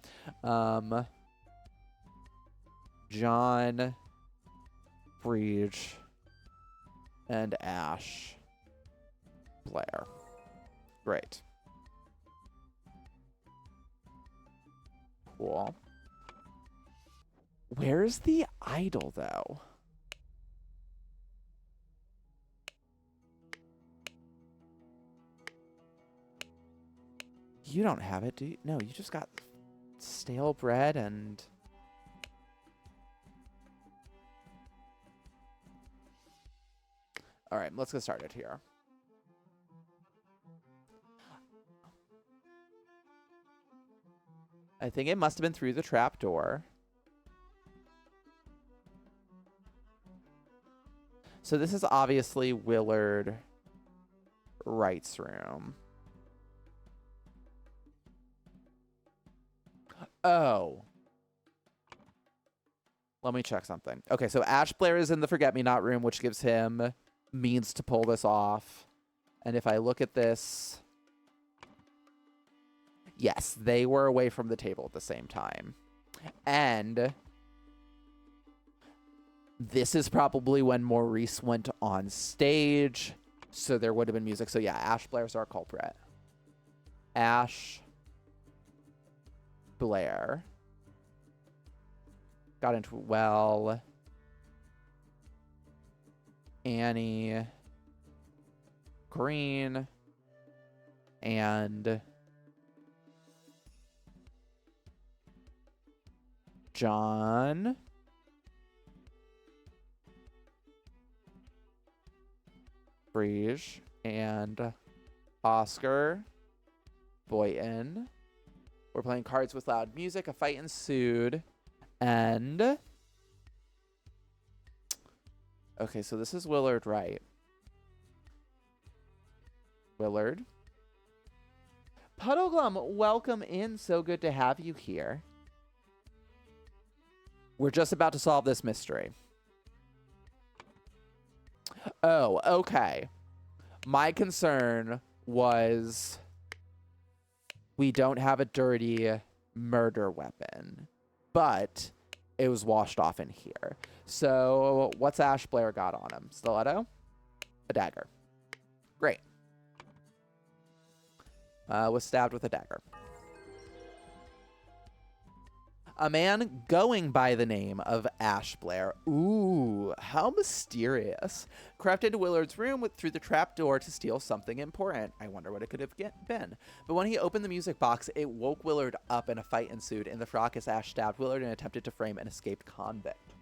John Brige and Ash Blair. Great. Cool. Where's the idol, though? You don't have it, do you? No, you just got stale bread and... All right, let's get started here. I think it must have been through the trap door. So this is obviously Willard Wright's room. Oh. Let me check something. Okay, so Ash Blair is in the Forget-Me-Not room, which gives him means to pull this off. And if I look at this... Yes, they were away from the table at the same time. And... this is probably when Maurice went on stage, so there would have been music. So yeah, Ash Blair's our culprit. Ash Blair got into well. Annie Green and John Brige and Oscar Boyan. We're playing cards with loud music. A fight ensued. And... okay, so this is Willard Wright. Willard. Puddleglum, welcome in. So good to have you here. We're just about to solve this mystery. Oh, okay. My concern was we don't have a dirty murder weapon, but it was washed off in here. So what's Ash Blair got on him? Stiletto? A dagger. Great. Was stabbed with a dagger. A man going by the name of Ash Blair. Ooh, how mysterious. Crept into Willard's room through the trap door to steal something important. I wonder what it could have been. But when he opened the music box, it woke Willard up and a fight ensued. In the fracas, Ash stabbed Willard and attempted to frame an escaped convict.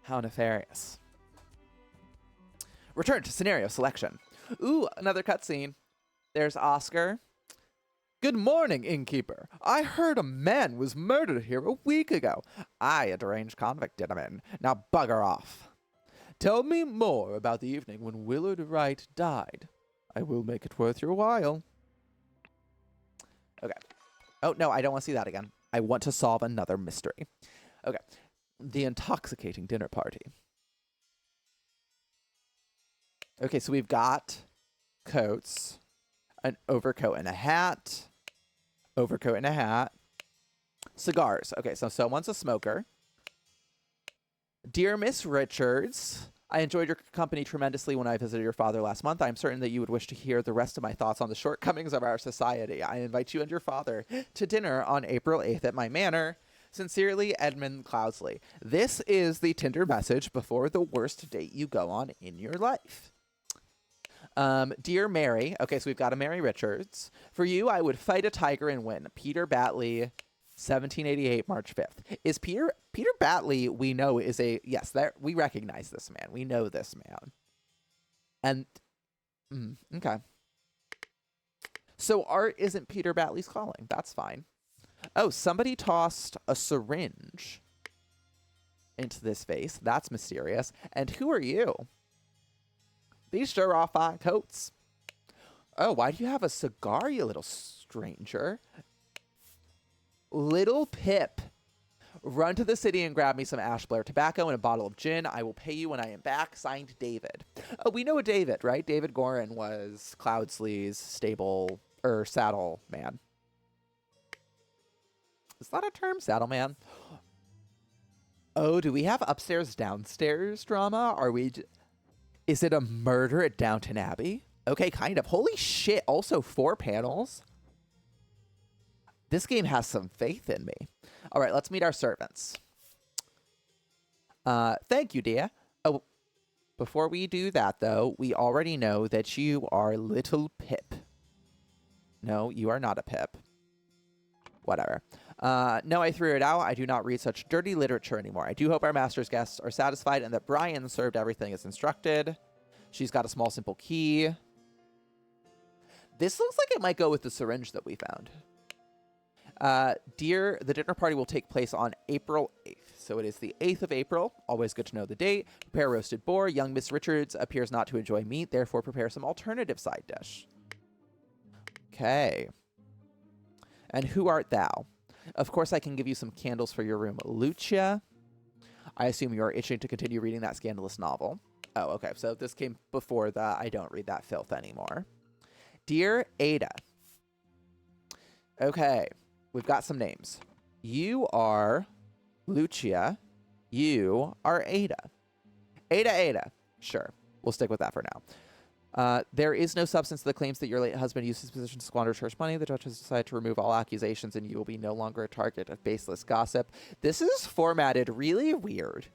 How nefarious. Return to scenario selection. Ooh, another cutscene. There's Oscar. Good morning, innkeeper. I heard a man was murdered here a week ago. A deranged convict did him in. Now bugger off. Tell me more about the evening when Willard Wright died. I will make it worth your while. Okay. Oh, no, I don't want to see that again. I want to solve another mystery. Okay. The intoxicating dinner party. Okay, so we've got coats, an overcoat and a hat, overcoat and a hat, cigars. Okay, so someone's a smoker. Dear Miss Richards, I enjoyed your company tremendously when I visited your father last month. I am certain that you would wish to hear the rest of my thoughts on the shortcomings of our society. I invite you and your father to dinner on April 8th at my manor. Sincerely, Edmund Cloudsley. This is the Tinder message before the worst date you go on in your life. Dear Mary, okay, so we've got a Mary Richards. For you, I would fight a tiger and win. Peter Batley, 1788, March 5th. Is Peter Batley, we know, is a, yes, there, we recognize this man. We know this man. And, okay. So art isn't Peter Batley's calling. That's fine. Oh, somebody tossed a syringe into this vase. That's mysterious. And who are you? These sure are fine coats. Oh, why do you have a cigar, you little stranger? Little Pip. Run to the city and grab me some Ashblair tobacco and a bottle of gin. I will pay you when I am back. Signed, David. Oh, we know a David, right? David Gorin was Cloudsley's stable, saddle man. Is that a term? Saddle man? Oh, do we have upstairs, downstairs drama? Are we... Is it a murder at Downton Abbey? Okay, kind of. Holy shit. Also 4 panels. This game has some faith in me. All right, let's meet our servants. Thank you, dear. Oh, before we do that, though, we already know that you are Little Pip. No, you are not a Pip. Whatever. No, I threw it out. I do not read such dirty literature anymore. I do hope our master's guests are satisfied and that Brian served everything as instructed. She's got a small, simple key. This looks like it might go with the syringe that we found. Dear, the dinner party will take place on April 8th. So it is the 8th of April. Always good to know the date. Prepare roasted boar. Young Miss Richards appears not to enjoy meat. Therefore, prepare some alternative side dish. Okay. And who art thou? Of course, I can give you some candles for your room. Lucia. I assume you are itching to continue reading that scandalous novel. Oh, okay. So this came before the I don't read that filth anymore. Dear Ada. Okay. We've got some names. You are Lucia. You are Ada. Ada. Sure. We'll stick with that for now. There is no substance to the claims that your late husband used his position to squander church money. The judge has decided to remove all accusations and you will be no longer a target of baseless gossip. This is formatted really weird.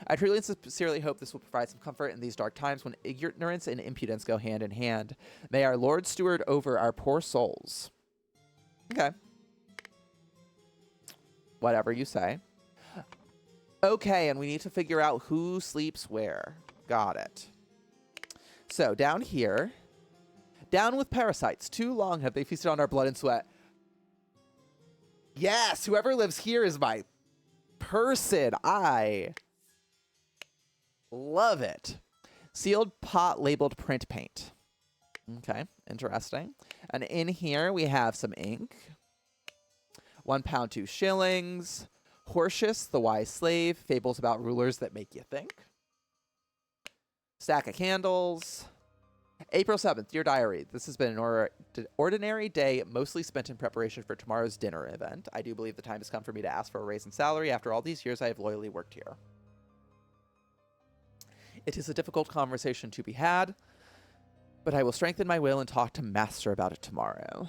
I truly and sincerely hope this will provide some comfort in these dark times when ignorance and impudence go hand in hand. May our Lord steward over our poor souls. Okay. Whatever you say. Okay, and we need to figure out who sleeps where. Got it. So, down here. Down with parasites. Too long have they feasted on our blood and sweat. Yes, whoever lives here is my person. I love it. Sealed pot labeled print paint. Okay, interesting. And in here we have some ink. 1 pound, 2 shillings. Hortius, the wise slave. Fables about rulers that make you think. Stack of candles. April 7th, dear diary. This has been an ordinary day, mostly spent in preparation for tomorrow's dinner event. I do believe the time has come for me to ask for a raise in salary. After all these years, I have loyally worked here. It is a difficult conversation to be had, but I will strengthen my will and talk to Master about it tomorrow.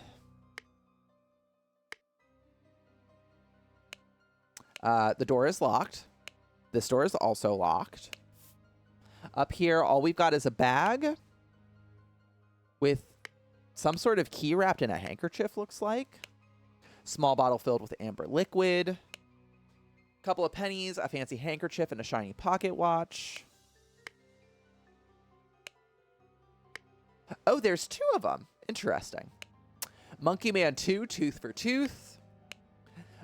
The door is locked. This door is also locked. Up here, all we've got is a bag with some sort of key wrapped in a handkerchief, looks like. Small bottle filled with amber liquid. Couple of pennies, a fancy handkerchief, and a shiny pocket watch. Oh, there's 2 of them. Interesting. Monkey Man 2, Tooth for Tooth.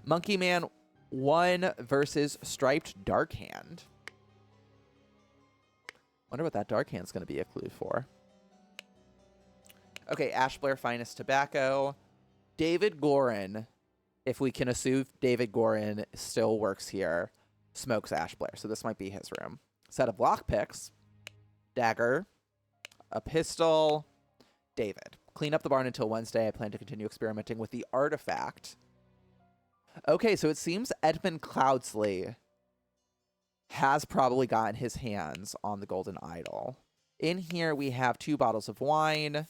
Monkey Man 1 versus Striped Dark Hand. Wonder what that dark hand's going to be a clue for. Okay, Ashblair Finest Tobacco. David Gorin, if we can assume David Gorin still works here, smokes Ashblair. So this might be his room. Set of lockpicks. Dagger. A pistol. David. Clean up the barn until Wednesday. I plan to continue experimenting with the artifact. Okay, so it seems Edmund Cloudsley has probably gotten his hands on the golden idol. In here, we have 2 bottles of wine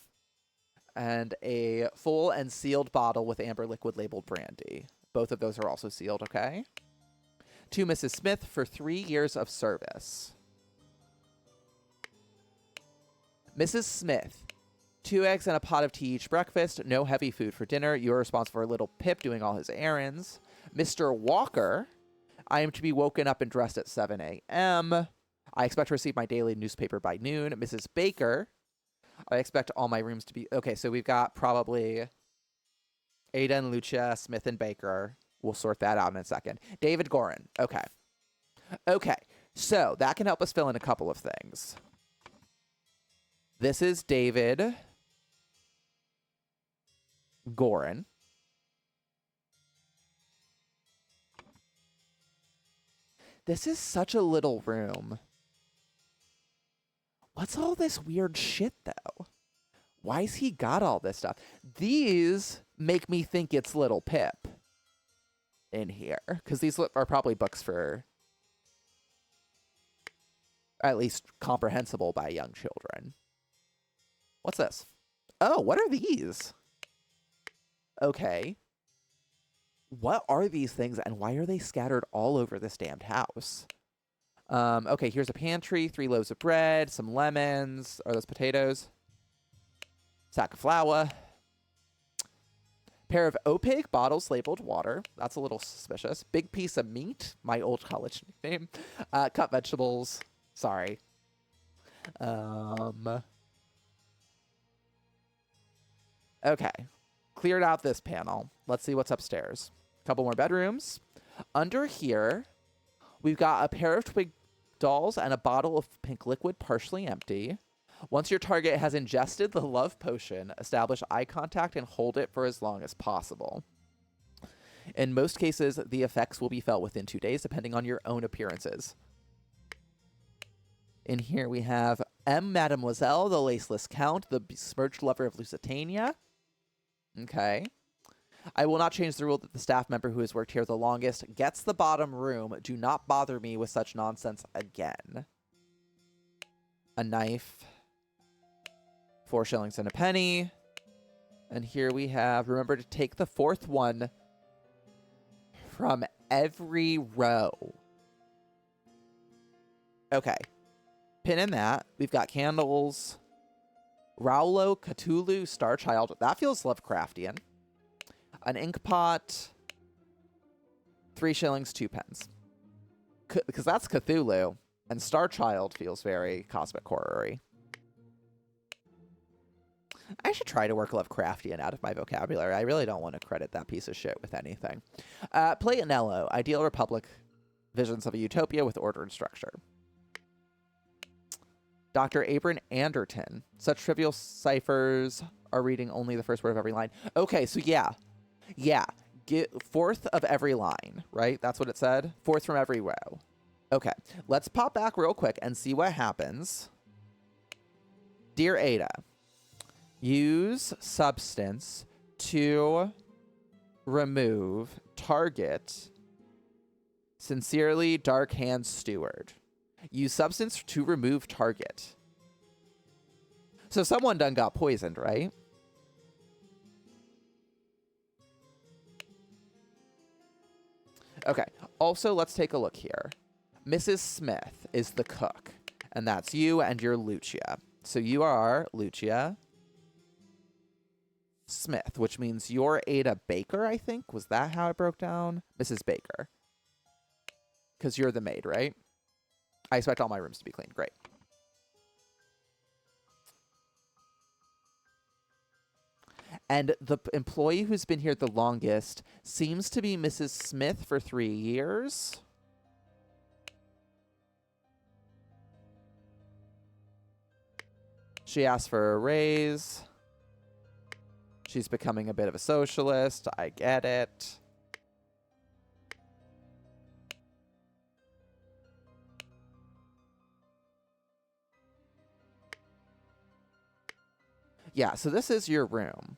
and a full and sealed bottle with amber liquid labeled brandy. Both of those are also sealed, okay? To Mrs. Smith for 3 years of service. Mrs. Smith, 2 eggs and a pot of tea each breakfast, no heavy food for dinner. You're responsible for little Pip doing all his errands. Mr. Walker, I am to be woken up and dressed at 7 a.m. I expect to receive my daily newspaper by noon. Mrs. Baker, I expect all my rooms to be... Okay, so we've got probably Ada and Lucia, Smith and Baker. We'll sort that out in a second. David Gorin. Okay. Okay, so that can help us fill in a couple of things. This is David Gorin. This is such a little room. What's all this weird shit, though? Why's he got all this stuff? These make me think it's Little Pip in here, because these are probably books for at least comprehensible by young children. What's this? Oh, what are these? Okay. What are these things, and why are they scattered all over this damned house? Okay, here's a pantry, 3 loaves of bread, some lemons. Are those potatoes? Sack of flour. Pair of opaque bottles labeled water. That's a little suspicious. Big piece of meat. My old college nickname. Cut vegetables. Sorry. Okay. Cleared out this panel. Let's see what's upstairs. Couple more bedrooms. Under here, we've got a pair of twig dolls and a bottle of pink liquid partially empty. Once your target has ingested the love potion, establish eye contact and hold it for as long as possible. In most cases, the effects will be felt within 2 days, depending on your own appearances. In here we have M. Mademoiselle, the Laceless Count, the besmirched lover of Lusitania. Okay. I will not change the rule that the staff member who has worked here the longest gets the bottom room. Do not bother me with such nonsense again. A knife. 4 shillings and a penny. And here we have, remember to take the 4th one from every row. Okay. Pin in that. We've got candles. Raulo, Cthulhu, Starchild. That feels Lovecraftian. An ink pot. 3 shillings, 2 pence. Because that's Cthulhu. And Starchild feels very cosmic horror-y. I should try to work Lovecraftian out of my vocabulary. I really don't want to credit that piece of shit with anything. Platonello, Ideal Republic, Visions of a Utopia with Order and Structure. Dr. Abram Anderton, such trivial ciphers are reading only the first word of every line. Okay, so yeah. Get 4th of every line, right? That's what it said? 4th from every row. Okay, let's pop back real quick and see what happens. Dear Ada, use substance to remove target. Sincerely, Dark Hand Steward. Use substance to remove target. So someone done got poisoned, right? Okay. Also, let's take a look here. Mrs. Smith is the cook. And that's you and you're Lucia. So you are Lucia Smith, which means you're Ada Baker, I think. Was that how it broke down? Mrs. Baker. Because you're the maid, right? I expect all my rooms to be clean. Great. And the employee who's been here the longest seems to be Mrs. Smith for 3 years. She asked for a raise. She's becoming a bit of a socialist. I get it. Yeah, so this is your room.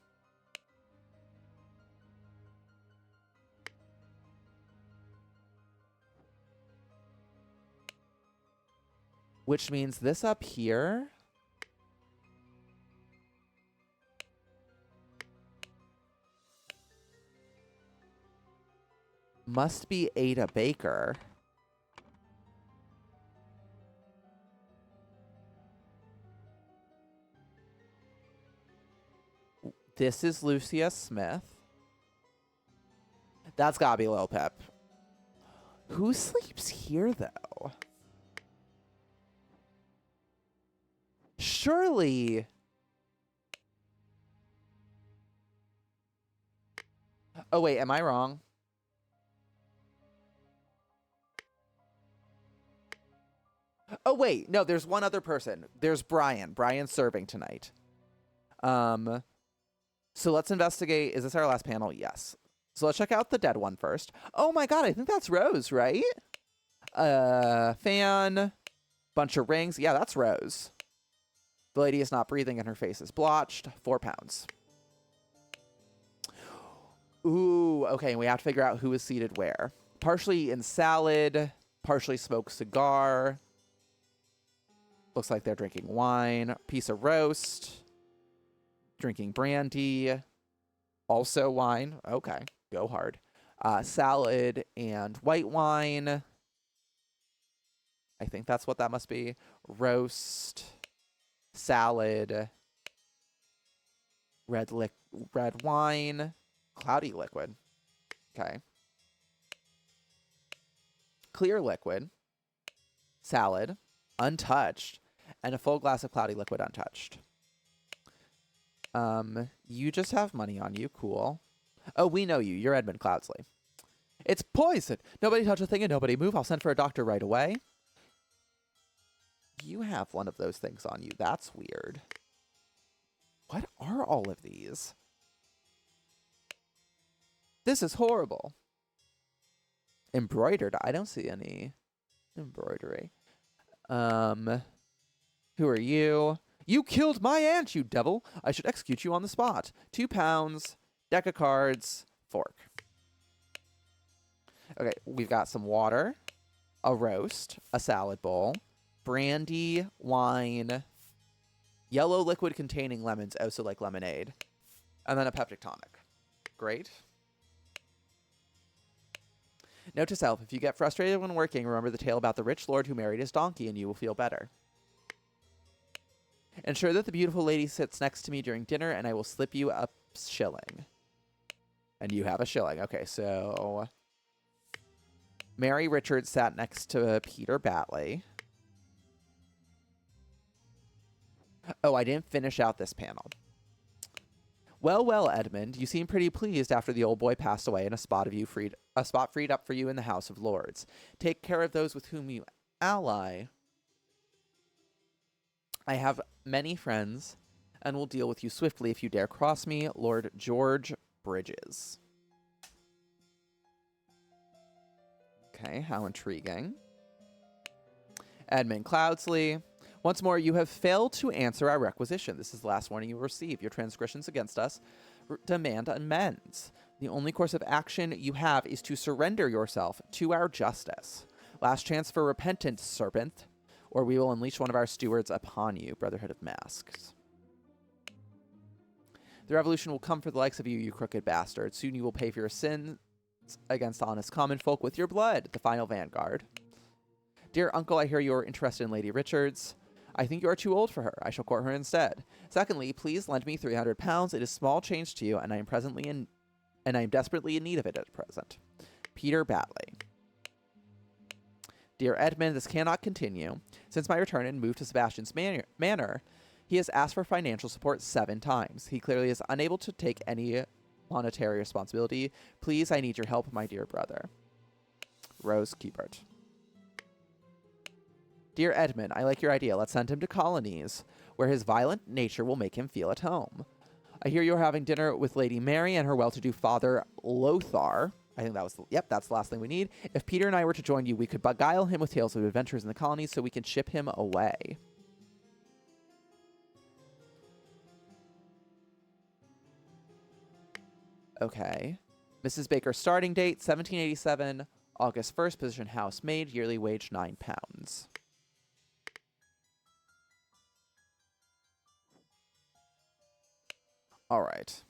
which means this up here must be Ada Baker. This is Lucia Smith. That's gotta be Lil Pep. Who sleeps here, though? Surely... Oh, wait, am I wrong? Oh, wait, no, there's one other person. There's Brian. Brian's serving tonight. So let's investigate. Is this our last panel? Yes. So let's check out the dead one first. Oh my god, I think that's Rose, right? Fan, bunch of rings. Yeah, that's Rose. The lady is not breathing and her face is blotched. 4 pounds. Ooh, okay, we have to figure out who is seated where. Partially in salad, partially smoked cigar. Looks like they're drinking wine. Piece of roast. Drinking brandy. Also wine. Okay, go hard. Salad and white wine. I think that's what that must be. Roast. Salad. Red wine. Cloudy liquid. Okay. Clear liquid. Salad. Untouched. And a full glass of cloudy liquid untouched. You just have money on you. Cool. Oh, we know you. You're Edmund Cloudsley. It's poison. Nobody touch a thing and nobody move. I'll send for a doctor right away. You have one of those things on you. That's weird. What are all of these? This is horrible. Embroidered. I don't see any embroidery. Who are you? You killed my aunt, you devil. I should execute you on the spot. 2 pounds, deck of cards, fork. Okay, we've got some water, a roast, a salad bowl, brandy, wine, yellow liquid containing lemons, oh, so like lemonade, and then a peptic tonic. Great. Note to self, if you get frustrated when working, remember the tale about the rich lord who married his donkey and you will feel better. Ensure that the beautiful lady sits next to me during dinner and I will slip you a shilling. And you have a shilling. Okay, so... Mary Richards sat next to Peter Batley. Oh, I didn't finish out this panel. Well, well, Edmund, you seem pretty pleased after the old boy passed away and a spot freed up for you in the House of Lords. Take care of those with whom you ally. I have many friends and will deal with you swiftly if you dare cross me, Lord George Bridges. Okay, how intriguing. Edmund Cloudsley. Once more, you have failed to answer our requisition. This is the last warning you will receive. Your transgressions against us demand amends. The only course of action you have is to surrender yourself to our justice. Last chance for repentance, serpent, or we will unleash one of our stewards upon you, Brotherhood of Masks. The revolution will come for the likes of you, you crooked bastard. Soon you will pay for your sins against honest common folk with your blood, the final vanguard. Dear uncle, I hear you're interested in Lady Richards. I think you are too old for her. I shall court her instead. Secondly, please lend me 300 pounds. It is small change to you, and I am desperately in need of it at present. Peter Batley. Dear Edmund, this cannot continue. Since my return and move to Sebastian's manor, he has asked for financial support 7 times. He clearly is unable to take any monetary responsibility. Please, I need your help, my dear brother. Rose Keepert. Dear Edmund, I like your idea. Let's send him to colonies, where his violent nature will make him feel at home. I hear you're having dinner with Lady Mary and her well-to-do father, Lothar. I think that was, yep, that's the last thing we need. If Peter and I were to join you, we could beguile him with tales of adventures in the colonies so we can ship him away. Okay. Mrs. Baker starting date, 1787, August 1st, position housemaid, yearly wage 9 pounds. All right.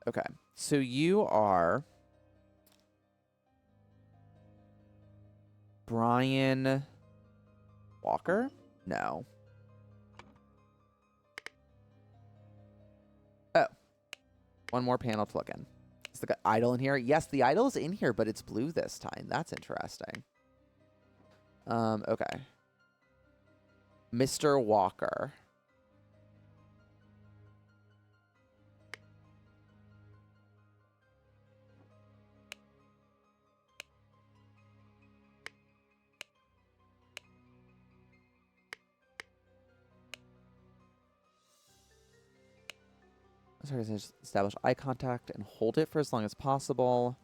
Okay. So you are Brian Walker? No. Oh. One more panel to look in. Is the idol in here? Yes, the idol is in here, but it's blue this time. That's interesting. Okay. Mr. Walker. Establish eye contact and hold it for as long as possible.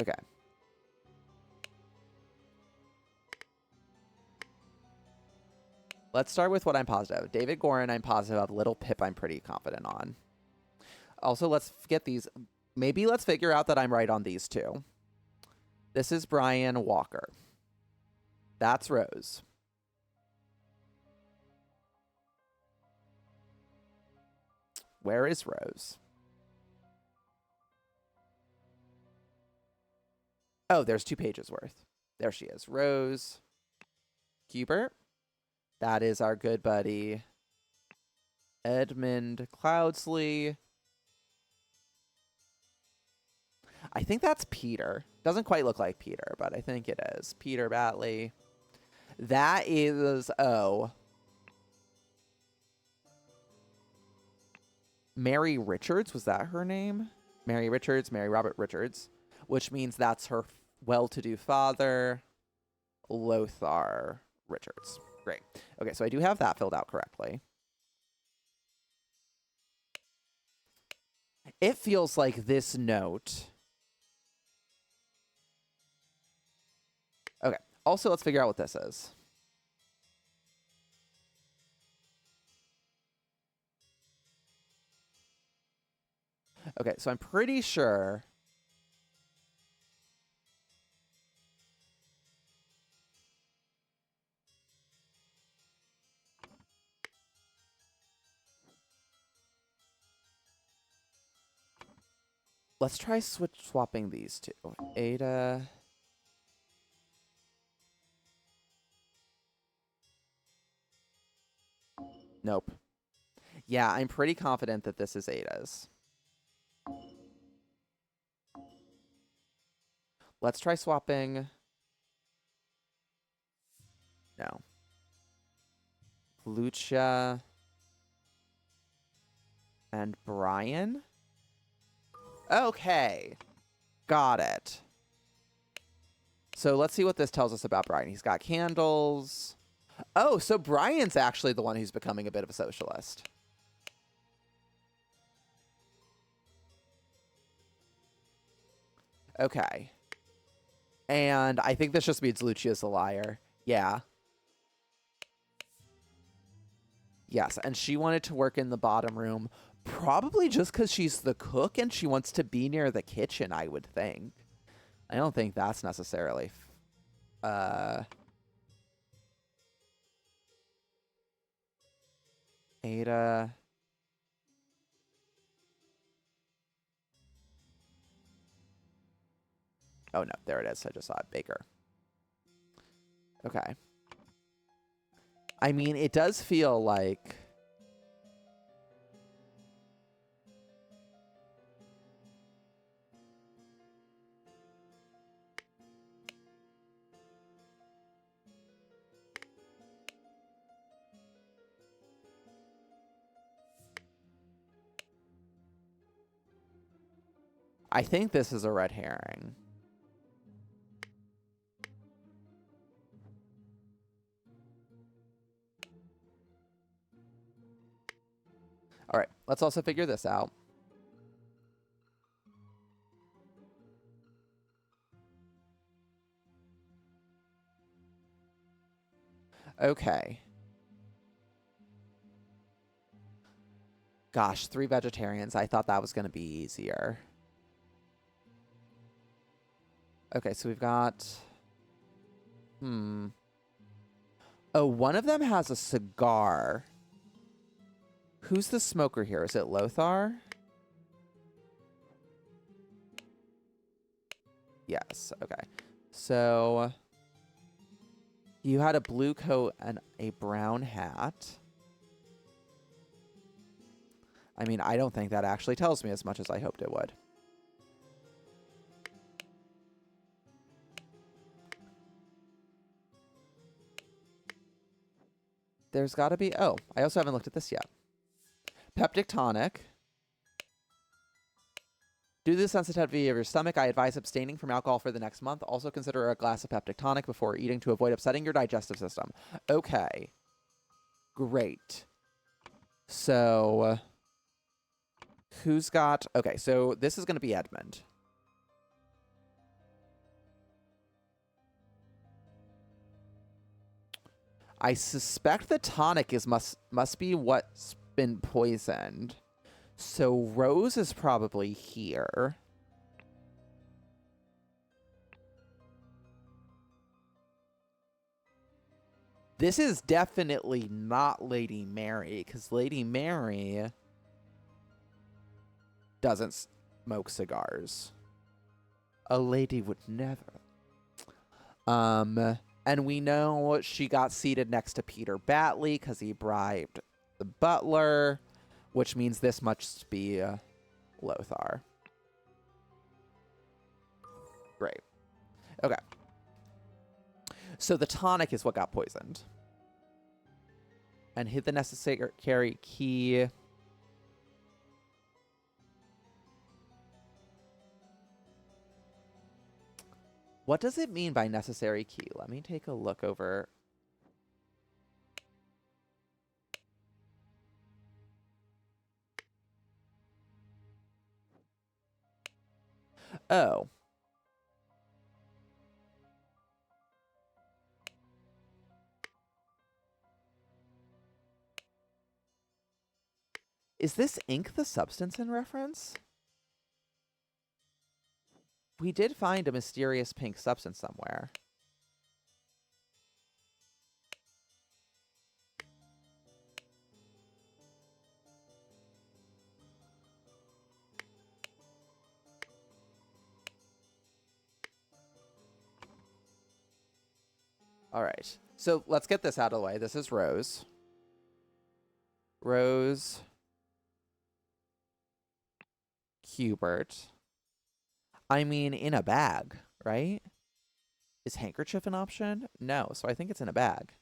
Okay. Let's start with what I'm positive. David Gorin, I'm positive of. Little Pip, I'm pretty confident on. Also, let's get these. Maybe let's figure out that I'm right on these two. This is Brian Walker. That's Rose. Where is Rose? Oh, there's 2 pages worth. There she is. Rose Hubert. That is our good buddy Edmund Cloudsley. I think that's Peter. Doesn't quite look like Peter, but I think it is. Peter Batley. That is, oh. Mary Richards, was that her name? Mary Richards, Mary Robert Richards, which means that's her well-to-do father, Lothar Richards. Great. Okay, so I do have that filled out correctly. It feels like this note. Okay, also let's figure out what this is. Okay, so I'm pretty sure. Let's try swapping these two. Ada. Nope. Yeah, I'm pretty confident that this is Ada's. Let's try swapping. No. Lucia and Brian. Okay. Got it. So let's see what this tells us about Brian. He's got candles. Oh, so Brian's actually the one who's becoming a bit of a socialist. Okay. And I think this just means Lucia's a liar. Yeah. Yes, and she wanted to work in the bottom room, probably just because she's the cook and she wants to be near the kitchen, I would think. I don't think that's necessarily... Ada... Oh, no, there it is. I just saw it. Baker. Okay. I mean, it does feel like... I think this is a red herring. All right, let's also figure this out. Okay. Gosh, 3 vegetarians. I thought that was going to be easier. Okay, so we've got... Oh, one of them has a cigar. Who's the smoker here? Is it Lothar? Yes, okay. So... You had a blue coat and a brown hat. I mean, I don't think that actually tells me as much as I hoped it would. There's got to be... Oh, I also haven't looked at this yet. Peptic tonic. Due to the sensitivity of your stomach, I advise abstaining from alcohol for the next month. Also consider a glass of peptic tonic before eating to avoid upsetting your digestive system. Okay. Great. So... Who's got... Okay, so this is going to be Edmund. I suspect the tonic is must be what's been poisoned. So Rose is probably here. This is definitely not Lady Mary, because Lady Mary doesn't smoke cigars. A lady would never. And we know she got seated next to Peter Batley because he bribed the butler, which means this must be Lothar. Great. Okay. So the tonic is what got poisoned. And hid the necessary key. What does it mean by necessary key? Let me take a look over. Oh. Is this ink the substance in reference? We did find a mysterious pink substance somewhere. All right. So let's get this out of the way. This is Rose. Rose. Hubert. I mean, in a bag, right? Is handkerchief an option? No, so I think it's in a bag.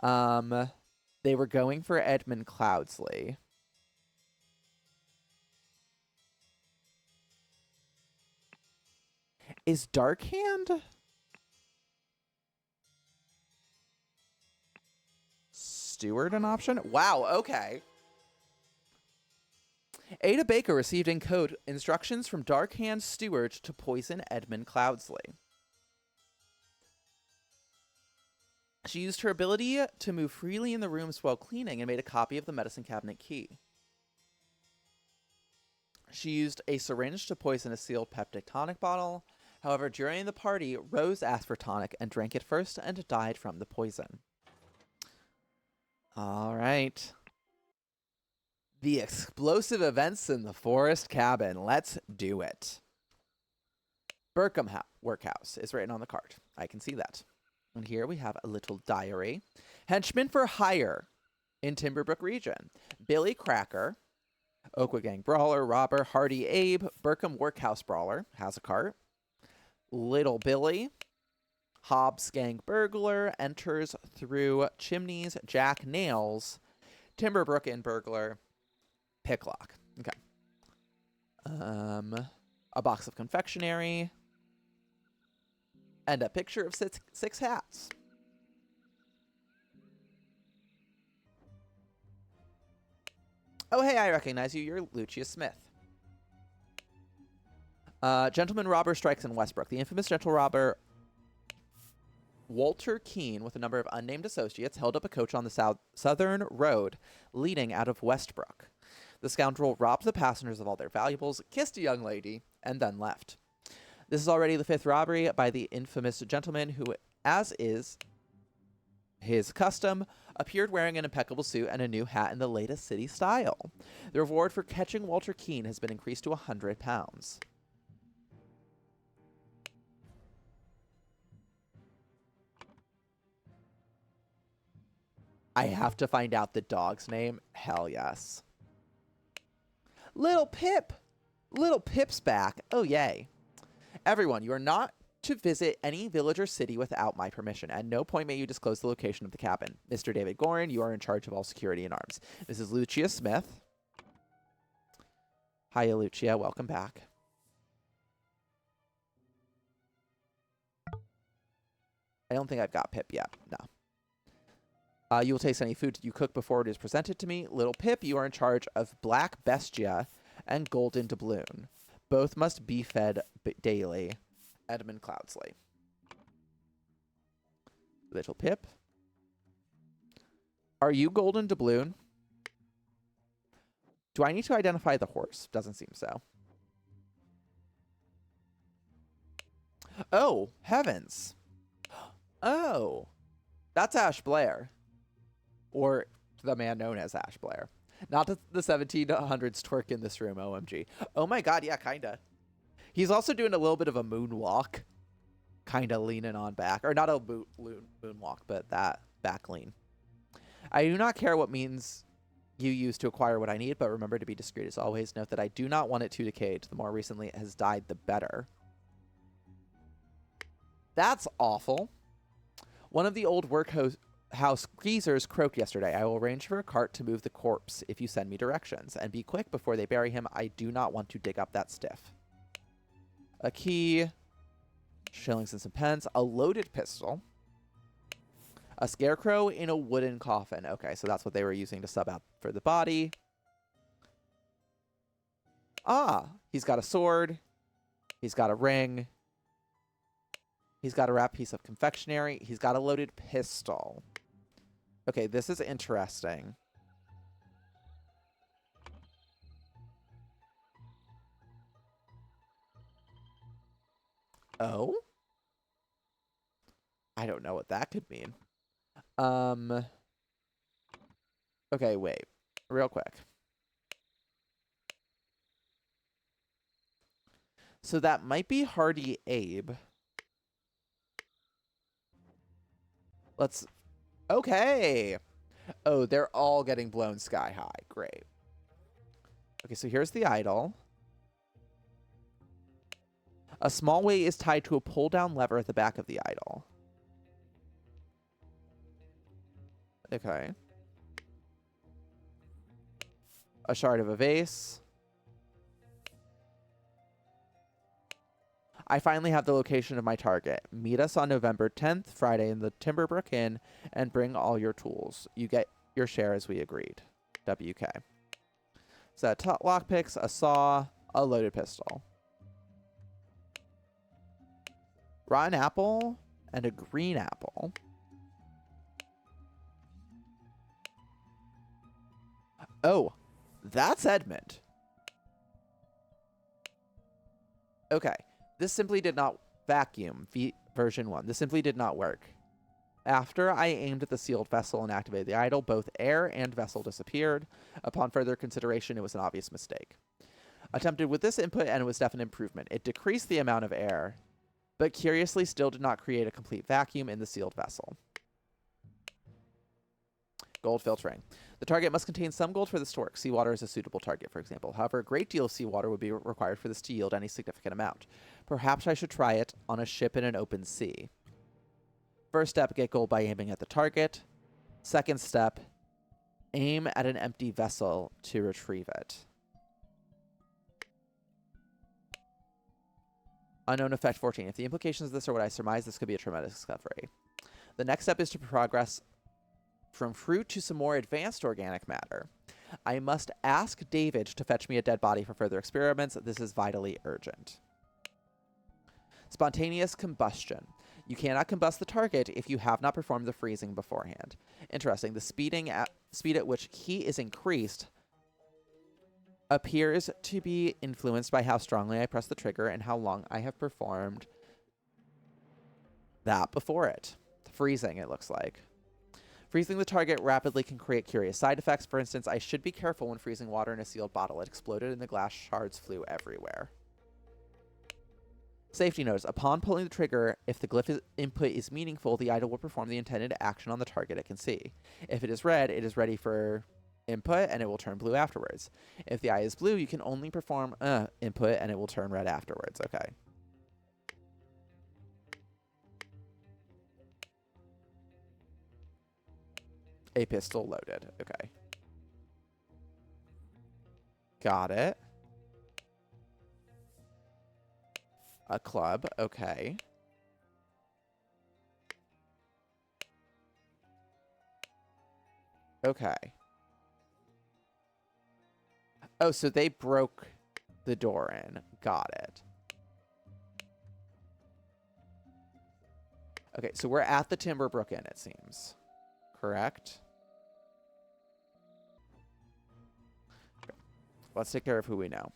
They were going for Edmund Cloudsley. Is Darkhand Steward an option? Wow, okay. Ada Baker received in code instructions from Darkhand Steward to poison Edmund Cloudsley. She used her ability to move freely in the rooms while cleaning and made a copy of the medicine cabinet key. She used a syringe to poison a sealed peptic tonic bottle. However, during the party, Rose asked for tonic and drank it first and died from the poison. All right. The explosive events in the forest cabin. Let's do it. Burkham Workhouse is written on the card. I can see that. And here we have a little diary. Henchman for hire in Timberbrook region. Billy Cracker, Oakwood Gang Brawler, Robber, Hardy Abe, Burkham Workhouse Brawler, has a cart. Little Billy, Hobbs Gang Burglar, enters through chimneys, Jack Nails, Timberbrook Inn Burglar, Picklock. Okay. A box of confectionery. And a picture of six hats. Oh, hey, I recognize you. You're Lucius Smith. Gentleman robber strikes in Westbrook. The infamous gentle robber Walter Keene, with a number of unnamed associates, held up a coach on the southern road leading out of Westbrook. The scoundrel robbed the passengers of all their valuables, kissed a young lady, and then left. This is already the 5th robbery by the infamous gentleman who, as is his custom, appeared wearing an impeccable suit and a new hat in the latest city style. The reward for catching Walter Keene has been increased to £100. I have to find out the dog's name. Hell yes. Little Pip! Little Pip's back. Oh, yay. Everyone, you are not to visit any village or city without my permission. At no point may you disclose the location of the cabin. Mr. David Gorin, you are in charge of all security and arms. Mrs. Lucia Smith. Hiya, Lucia. Welcome back. I don't think I've got Pip yet. No. You will taste any food you cook before it is presented to me. Little Pip, you are in charge of Black Bestia and Golden Doubloon. Both must be fed daily. Edmund Cloudsley. Little Pip. Are you Golden Doubloon? Do I need to identify the horse? Doesn't seem so. Oh, heavens. Oh, that's Ash Blair. Or the man known as Ash Blair. Not the 1700s twerk in this room, OMG. Oh my god, yeah, kinda. He's also doing a little bit of a moonwalk. Kinda leaning on back. Or not a moonwalk, but that back lean. I do not care what means you use to acquire what I need, but remember to be discreet as always. Note that I do not want it to decay. The more recently it has died, the better. That's awful. One of the old workhouse greasers croaked yesterday. I will arrange for a cart to move the corpse if you send me directions. And be quick before they bury him. I do not want to dig up that stiff. A key. Shillings and some pence. A loaded pistol. A scarecrow in a wooden coffin. Okay, so that's what they were using to sub out for the body. Ah, he's got a sword. He's got a ring. He's got a wrapped piece of confectionery. He's got a loaded pistol. Okay, this is interesting. Oh? I don't know what that could mean. Okay, wait. Real quick. So that might be Hardy Abe. Let's... Okay. Oh, they're all getting blown sky high. Great. Okay, so here's the idol. A small weight is tied to a pull-down lever at the back of the idol. Okay. A shard of a vase. I finally have the location of my target. Meet us on November 10th, Friday, in the Timberbrook Inn, and bring all your tools. You get your share as we agreed. WK. So lockpicks, a saw, a loaded pistol. Rotten apple and a green apple. Oh, that's Edmund. Okay. This simply did not vacuum, version 1. This simply did not work. After I aimed at the sealed vessel and activated the idol, both air and vessel disappeared. Upon further consideration, it was an obvious mistake. Attempted with this input, and it was definite improvement. It decreased the amount of air, but curiously still did not create a complete vacuum in the sealed vessel. Gold filtering. The target must contain some gold for this to work. Seawater is a suitable target, for example. However, a great deal of seawater would be required for this to yield any significant amount. Perhaps I should try it on a ship in an open sea. First step, get gold by aiming at the target. Second step, aim at an empty vessel to retrieve it. Unknown effect 14. If the implications of this are what I surmise, this could be a tremendous discovery. The next step is to progress from fruit to some more advanced organic matter. I must ask David to fetch me a dead body for further experiments. This is vitally urgent. Spontaneous combustion. You cannot combust the target if you have not performed the freezing beforehand. Interesting. The speed at which heat is increased appears to be influenced by how strongly I press the trigger and how long I have performed that before it. Freezing, it looks like. Freezing the target rapidly can create curious side effects. For instance, I should be careful when freezing water in a sealed bottle. It exploded and the glass shards flew everywhere. Safety notice. Upon pulling the trigger, if the glyph input is meaningful, the idol will perform the intended action on the target it can see. If it is red, it is ready for input and it will turn blue afterwards. If the eye is blue, you can only perform input and it will turn red afterwards. Okay. A pistol loaded. Okay. Got it. A club. Okay. Okay. Oh, so they broke the door in. Got it. Okay, so we're at the Timberbrook Inn, it seems. Correct? Okay. Let's take care of who we know.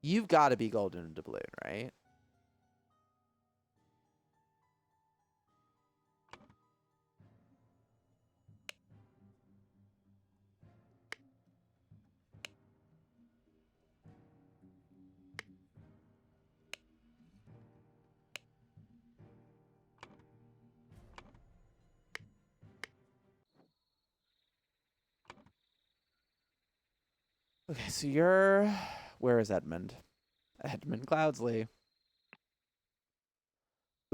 You've got to be golden doubloon, right? Okay, so you're... Where is Edmund? Edmund Cloudsley.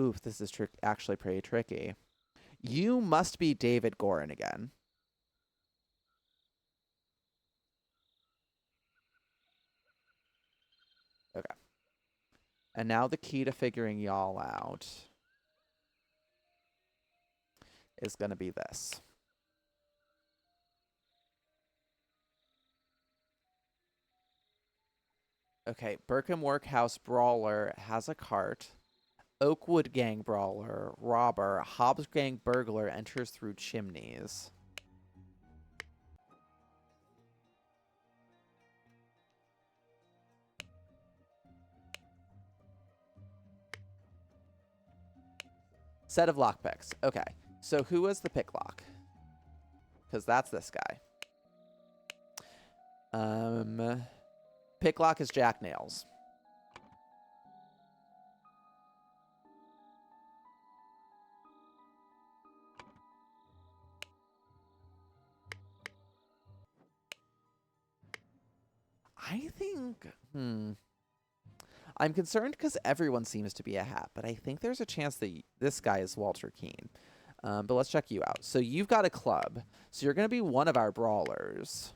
Oof, this is actually pretty tricky. You must be David Gorin again. Okay. And now the key to figuring y'all out is going to be this. Okay, Burkham Workhouse Brawler has a cart. Oakwood Gang Brawler, Robber, Hobbs Gang Burglar enters through chimneys. Set of lockpicks. Okay, so who was the picklock? Because that's this guy. Picklock is Jack Nails. I think, I'm concerned because everyone seems to be a hat, but I think there's a chance that this guy is Walter Keene. But let's check you out. So you've got a club. So you're going to be one of our brawlers.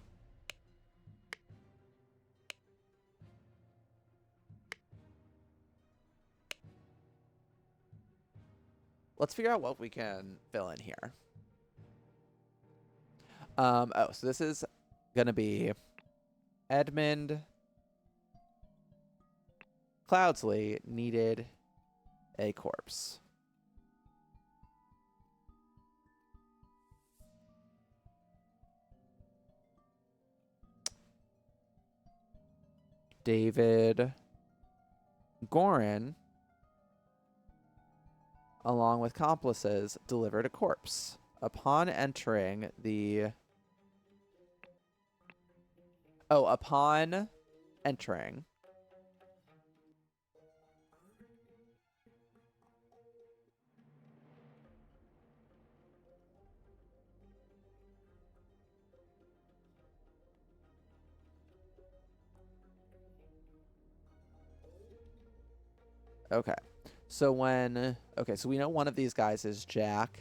Let's figure out what we can fill in here. Oh, so this is going to be Edmund Cloudsley needed a corpse. David Gorin, along with accomplices, delivered a corpse. Upon entering the... Oh, upon entering... Okay. So when... Okay, so we know one of these guys is Jack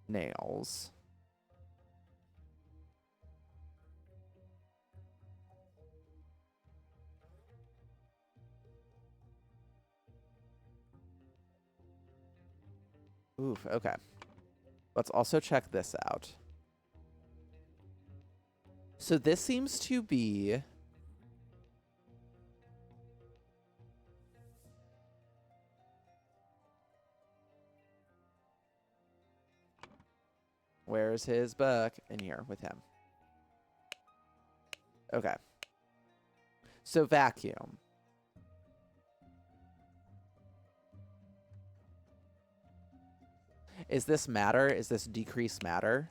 Nails. Oof, okay. Let's also check this out. So this seems to be Where's his book? In here with him. Okay. So vacuum. Is this matter? Is this decrease matter?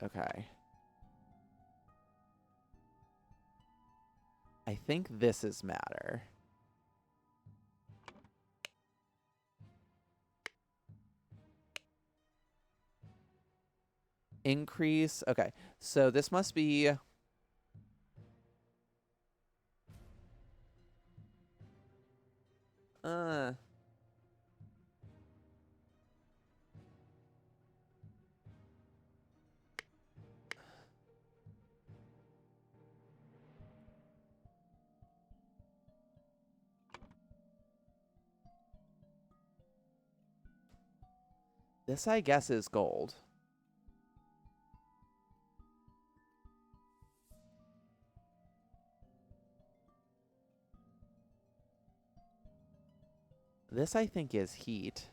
Okay. I think this is matter. Increase. Okay. So this must be... This, I guess, is gold. This, I think, is heat.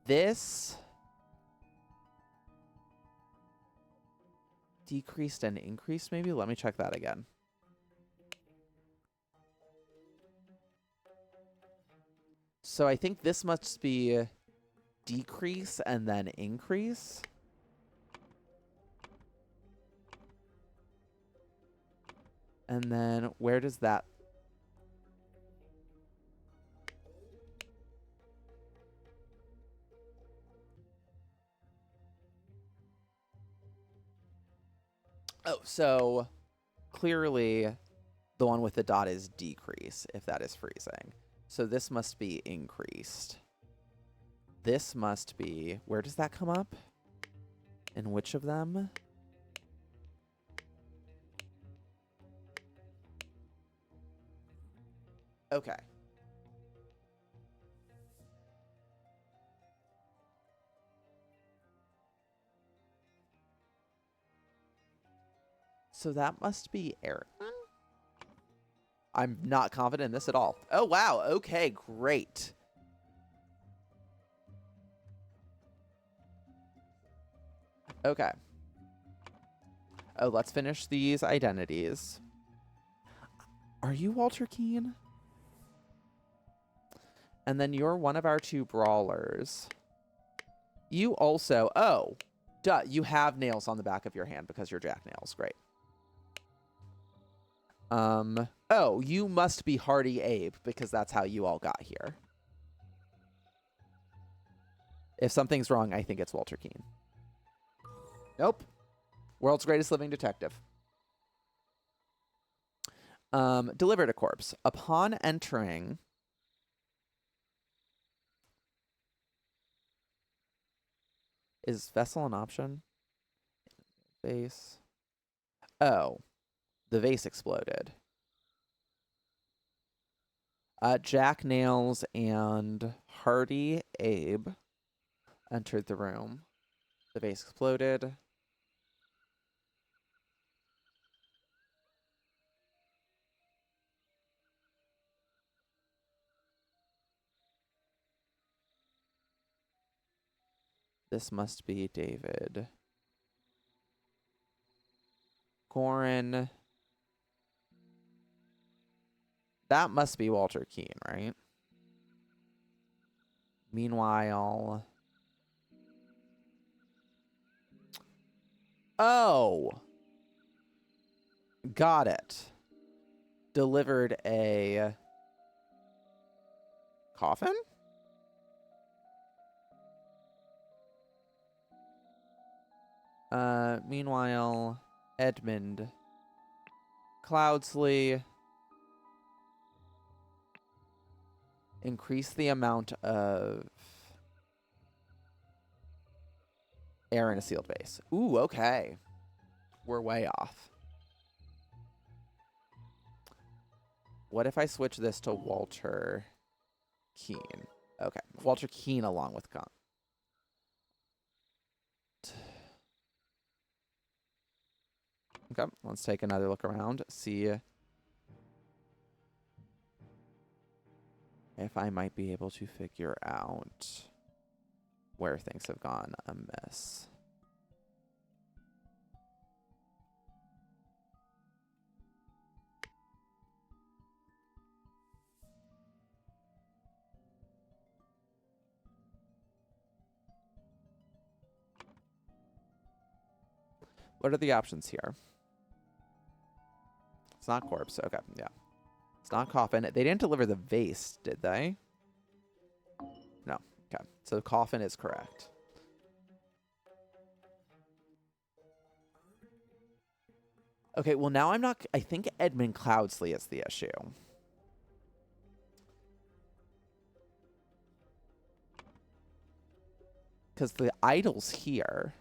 This... decreased and increased, maybe? Let me check that again. So I think this must be decrease and then increase. And then where does that... Oh, so clearly the one with the dot is decrease, if that is freezing. So this must be increased. This must be... Where does that come up? In which of them? Okay. So that must be air. I'm not confident in this at all. Oh, wow. Okay, great. Okay. Oh, let's finish these identities. Are you Walter Keane? And then you're one of our two brawlers. You also... Oh, duh. You have nails on the back of your hand because you're Jack Nails. Great. Oh, you must be Hardy Abe because that's how you all got here. If something's wrong, I think it's Walter Keane. Nope. World's greatest living detective. Delivered a corpse. Upon entering... Is vessel an option? Vase. Oh. The vase exploded. Jack Nails and Hardy Abe entered the room. The vase exploded. This must be David. Gorin. That must be Walter Keane, right? Meanwhile... Oh! Got it. Delivered a... coffin? Meanwhile, Edmund Cloudsley... Increase the amount of air in a sealed vase. Ooh, okay. We're way off. What if I switch this to Walter Keane? Okay, Walter Keane along with Gun. Okay, let's take another look around. See if I might be able to figure out where things have gone amiss. What are the options here? It's not corpse. Okay, yeah. It's not coffin. They didn't deliver the vase, did they? No. Okay, so coffin is correct. Okay, well now I'm not... I think Edmund Cloudsley is the issue. Because the idol's here.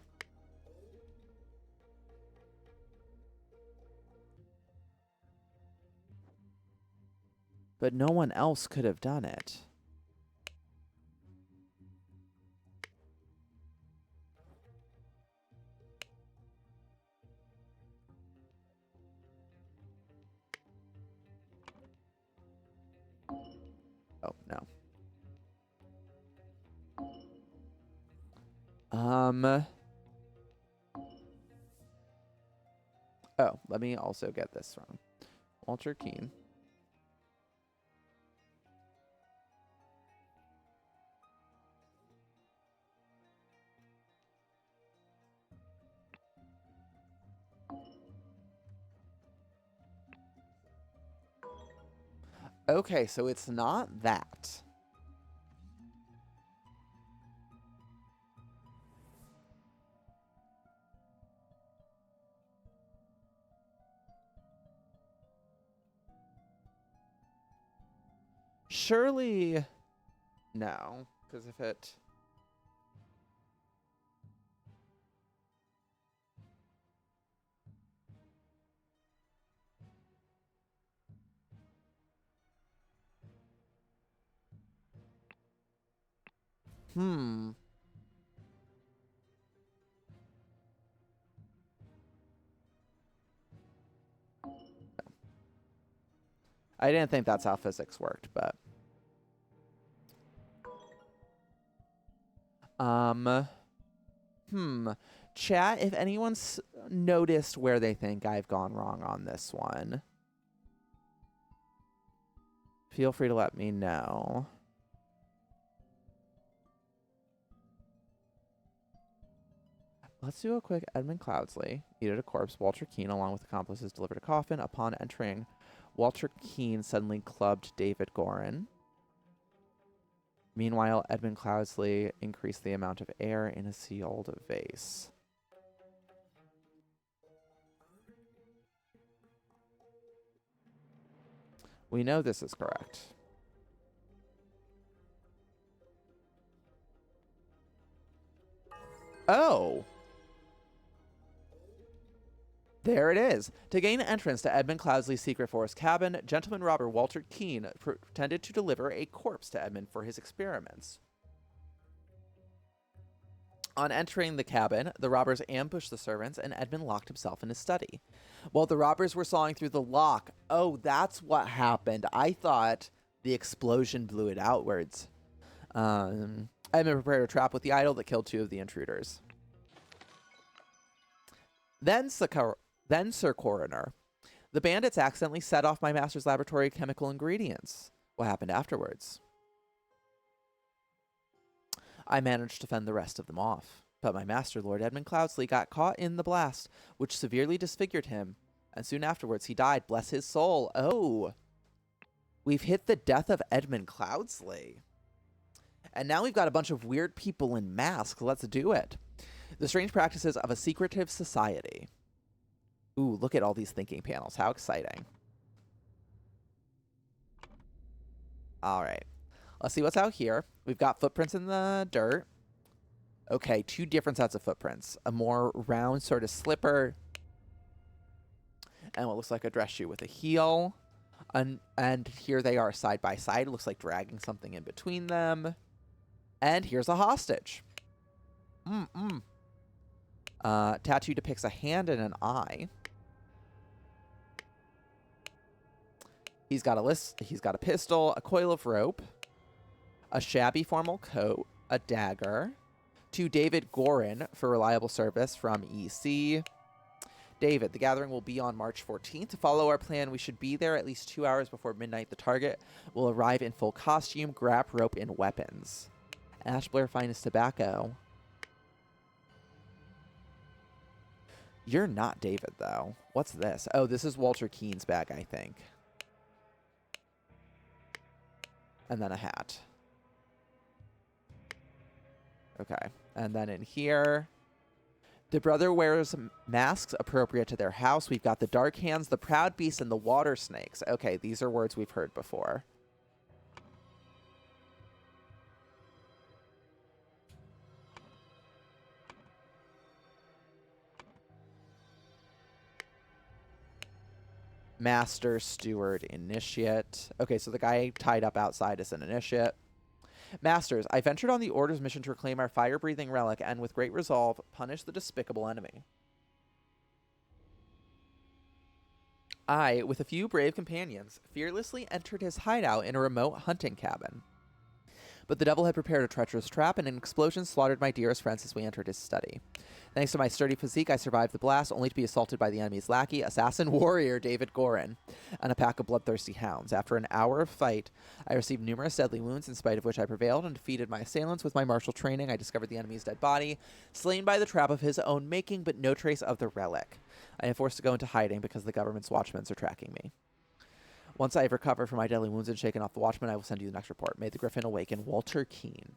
But no one else could have done it. Oh, no. Oh, let me also get this wrong. Walter Keane. Okay, so it's not that. Surely, no, because if it... I didn't think that's how physics worked, but... Chat, if anyone's noticed where they think I've gone wrong on this one, feel free to let me know. Let's do a quick Edmund Cloudsley. Needed a corpse. Walter Keane, along with accomplices, delivered a coffin. Upon entering, Walter Keane suddenly clubbed David Gorin. Meanwhile, Edmund Cloudsley increased the amount of air in a sealed vase. We know this is correct. Oh! There it is. To gain entrance to Edmund Cloudsley's secret forest cabin, gentleman robber Walter Keane pretended to deliver a corpse to Edmund for his experiments. On entering the cabin, the robbers ambushed the servants, and Edmund locked himself in his study. While the robbers were sawing through the lock, oh, that's what happened. I thought the explosion blew it outwards. Edmund prepared a trap with the idol that killed 2 of the intruders. Then, Sir Coroner, the bandits accidentally set off my master's laboratory chemical ingredients. What happened afterwards? I managed to fend the rest of them off, but my master, Lord Edmund Cloudsley, got caught in the blast, which severely disfigured him, and soon afterwards he died. Bless his soul. Oh, we've hit the death of Edmund Cloudsley. And now we've got a bunch of weird people in masks. Let's do it. The strange practices of a secretive society. Ooh, look at all these thinking panels. How exciting. All right. Let's see what's out here. We've got footprints in the dirt. Okay, 2 different sets of footprints. A more round sort of slipper. And what looks like a dress shoe with a heel. And here they are side by side. It looks like dragging something in between them. And here's a hostage. Tattoo depicts a hand and an eye. He's got a list. He's got a pistol, a coil of rope, a shabby formal coat, a dagger. To David Gorin for reliable service from EC. David, the gathering will be on March 14th. To follow our plan, we should be there at least 2 hours before midnight. The target will arrive in full costume, grab rope, and weapons. Ash Blair Finest Tobacco. You're not David, though. What's this? Oh, this is Walter Keene's bag, I think. And then a hat. Okay. And then in here, the brother wears masks appropriate to their house. We've got the Dark Hands, the Proud Beast, and the Water Snakes. Okay, these are words we've heard before. Master, Steward, Initiate. Okay, so the guy tied up outside is an Initiate. Masters, I ventured on the Order's mission to reclaim our fire-breathing relic and, with great resolve, punish the despicable enemy. I, with a few brave companions, fearlessly entered his hideout in a remote hunting cabin. But the devil had prepared a treacherous trap, and an explosion slaughtered my dearest friends as we entered his study. Thanks to my sturdy physique, I survived the blast, only to be assaulted by the enemy's lackey, assassin warrior David Gorin, and a pack of bloodthirsty hounds. After an hour of fight, I received numerous deadly wounds, in spite of which I prevailed and defeated my assailants. With my martial training, I discovered the enemy's dead body, slain by the trap of his own making, but no trace of the relic. I am forced to go into hiding because the government's watchmen are tracking me. Once I have recovered from my deadly wounds and shaken off the watchman, I will send you the next report. May the Griffin awaken. Walter Keene.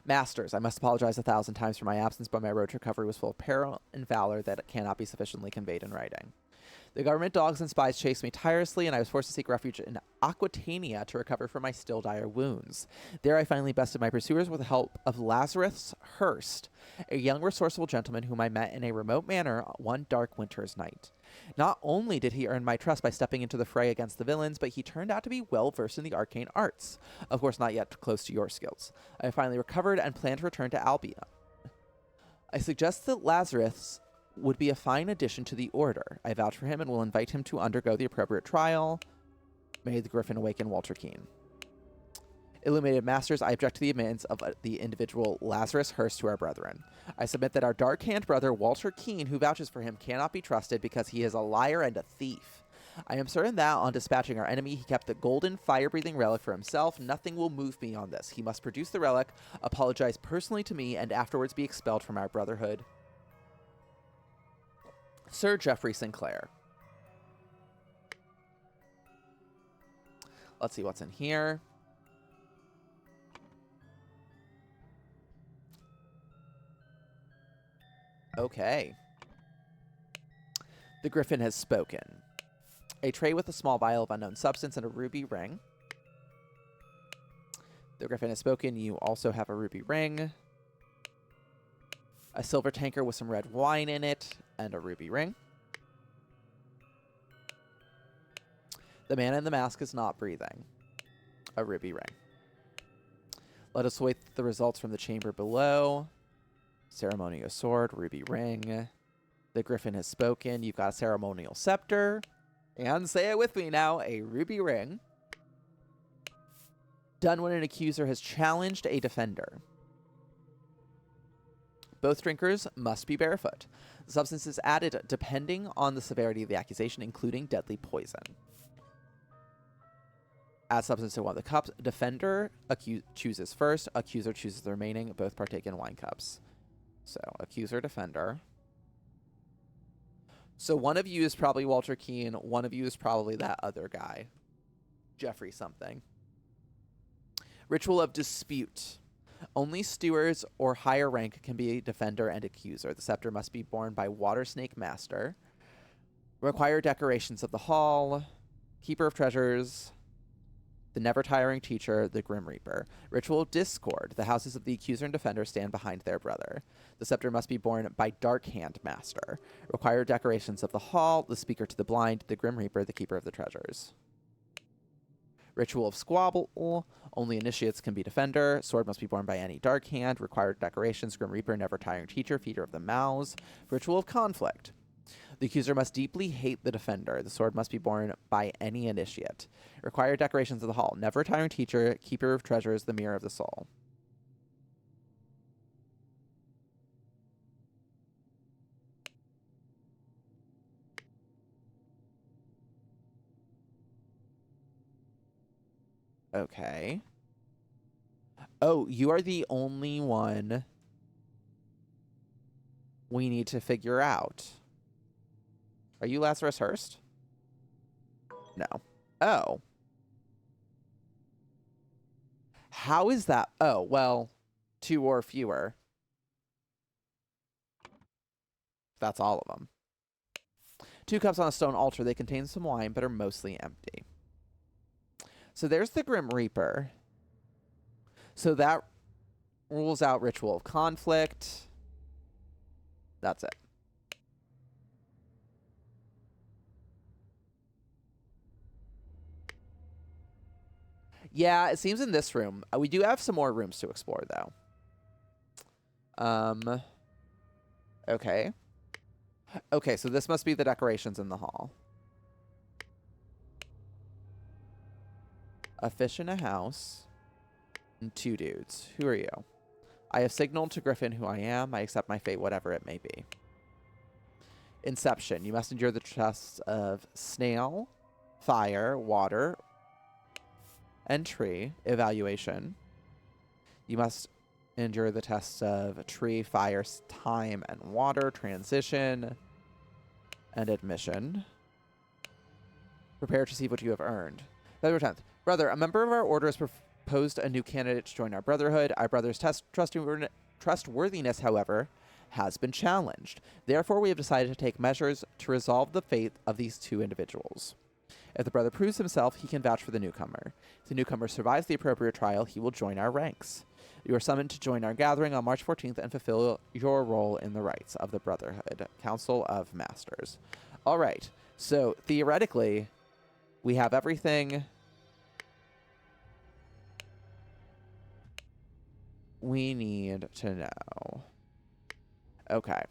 Masters, I must apologize 1,000 times for my absence, but my road to recovery was full of peril and valor that cannot be sufficiently conveyed in writing. The government dogs and spies chased me tirelessly, and I was forced to seek refuge in Aquitania to recover from my still dire wounds. There I finally bested my pursuers with the help of Lazarus Hurst, a young resourceful gentleman whom I met in a remote manor one dark winter's night. Not only did he earn my trust by stepping into the fray against the villains, but he turned out to be well versed in the arcane arts. Of course, not yet close to your skills. I finally recovered and plan to return to Albia. I suggest that Lazarus would be a fine addition to the Order. I vouch for him and will invite him to undergo the appropriate trial. May the Griffin awaken. Walter Keene. Illuminated Masters, I object to the admittance of the individual Lazarus Hurst to our brethren. I submit that our dark-hand brother, Walter Keene, who vouches for him, cannot be trusted because he is a liar and a thief. I am certain that, on dispatching our enemy, he kept the golden fire-breathing relic for himself. Nothing will move me on this. He must produce the relic, apologize personally to me, and afterwards be expelled from our brotherhood. Sir Geoffrey Sinclair. Let's see what's in here. Okay. The Griffin has spoken. A tray with a small vial of unknown substance and a ruby ring. The Griffin has spoken. You also have a ruby ring. A silver tankard with some red wine in it and a ruby ring. The man in the mask is not breathing. A ruby ring. Let us wait the results from the chamber below. Ceremonial sword, ruby ring. The Griffin has spoken. You've got a ceremonial scepter. And say it with me now, a ruby ring. Done when an accuser has challenged a defender. Both drinkers must be barefoot. The substance is added depending on the severity of the accusation, including deadly poison. Add substance to one of the cups. Defender chooses first. Accuser chooses the remaining. Both partake in wine cups. So, accuser, defender. So, one of you is probably Walter Keene. One of you is probably that other guy. Geoffrey something. Ritual of dispute. Only stewards or higher rank can be a defender and accuser. The scepter must be borne by Water Snake Master. Require decorations of the hall. Keeper of treasures. The never-tiring teacher, the Grim Reaper. Ritual of discord. The houses of the accuser and defender stand behind their brother. The scepter must be borne by Dark Hand Master. Require decorations of the hall. The speaker to the blind, the Grim Reaper, the keeper of the treasures. Ritual of squabble. Only initiates can be defender. Sword must be borne by any Dark Hand. Required decorations, Grim Reaper, never-tiring teacher, feeder of the mouths. Ritual of conflict. The accuser must deeply hate the defender. The sword must be borne by any initiate. Required decorations of the hall. Never retiring teacher, keeper of treasures, the mirror of the soul. Okay. Oh, you are the only one we need to figure out. Are you Lazarus Hurst? No. Oh. How is that? Oh, well, 2 or fewer. That's all of them. 2 cups on a stone altar. They contain some wine, but are mostly empty. So there's the Grim Reaper. So that rules out Ritual of Conflict. That's it. Yeah, it seems in this room. We do have some more rooms to explore, though. Okay. Okay, so this must be the decorations in the hall. A fish in a house. And 2 dudes. Who are you? I have signaled to Griffin who I am. I accept my fate, whatever it may be. Inception. You must endure the tests of snail, fire, water, and tree. Evaluation. You must endure the tests of tree, fire, time, and water. Transition. And admission. Prepare to receive what you have earned. February 10th. Brother, a member of our order has proposed a new candidate to join our brotherhood. Our brother's trustworthiness, however, has been challenged. Therefore, we have decided to take measures to resolve the fate of these 2 individuals. If the brother proves himself, he can vouch for the newcomer. If the newcomer survives the appropriate trial, he will join our ranks. You are summoned to join our gathering on March 14th and fulfill your role in the rites of the Brotherhood, Council of Masters. All right. So, theoretically, we have everything we need to know. Okay.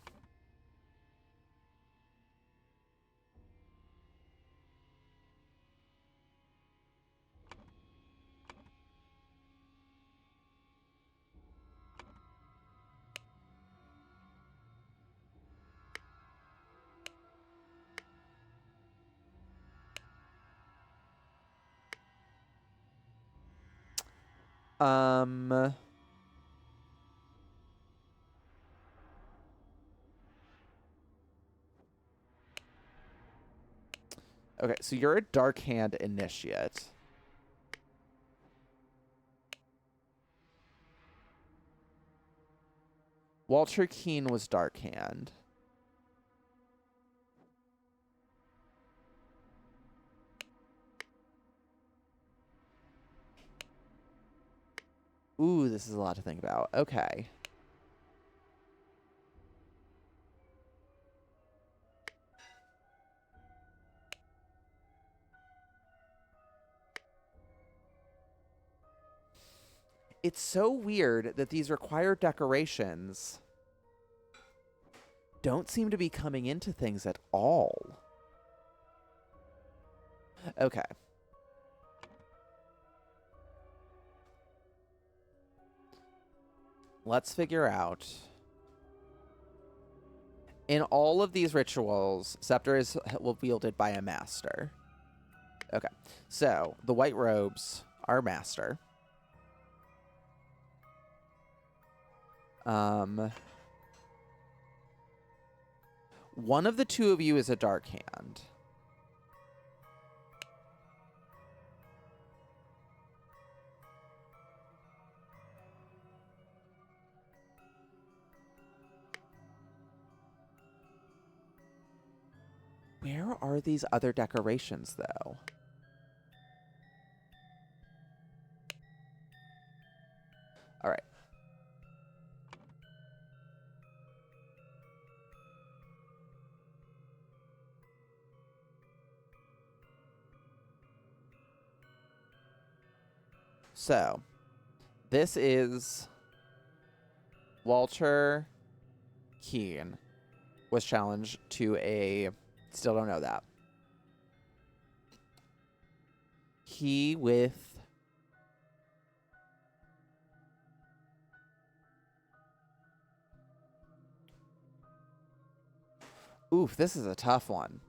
Okay, so you're a Dark Hand initiate. Walter Keene was Dark Hand. Ooh, this is a lot to think about. Okay. It's so weird that these required decorations don't seem to be coming into things at all. Okay. Let's figure out. In all of these rituals, scepter is wielded by a master. Okay. So, the white robes are master. One of the 2 of you is a Dark Hand. Where are these other decorations, though? All right. So, this is Walter Keene. was challenged to a... Still don't know that. He with... Oof, this is a tough one.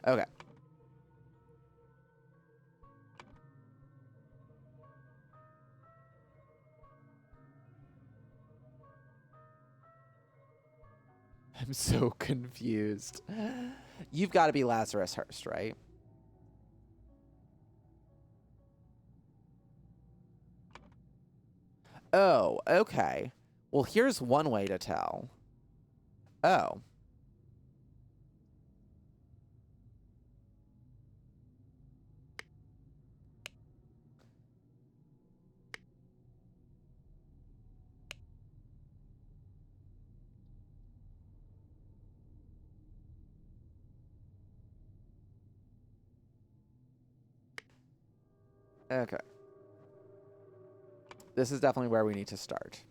Okay. I'm so confused. You've got to be Lazarus Hearst, right? Oh, okay. Well, here's one way to tell. Oh. Okay. This is definitely where we need to start.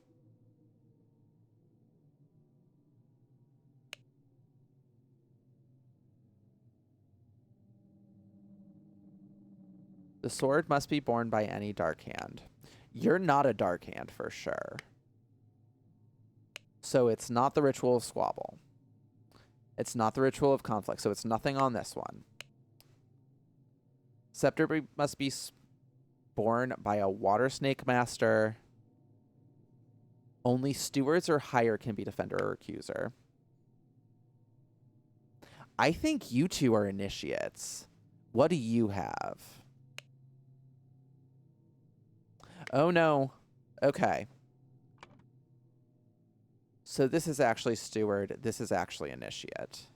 The sword must be borne by any dark hand. You're not a dark hand for sure. So it's not the ritual of squabble. It's not the ritual of conflict. So it's nothing on this one. Scepter must be borne by a water snake master. Only stewards or higher can be defender or accuser. I think you two are initiates. What do you have? Oh, no. Okay. So this is actually steward. This is actually initiate.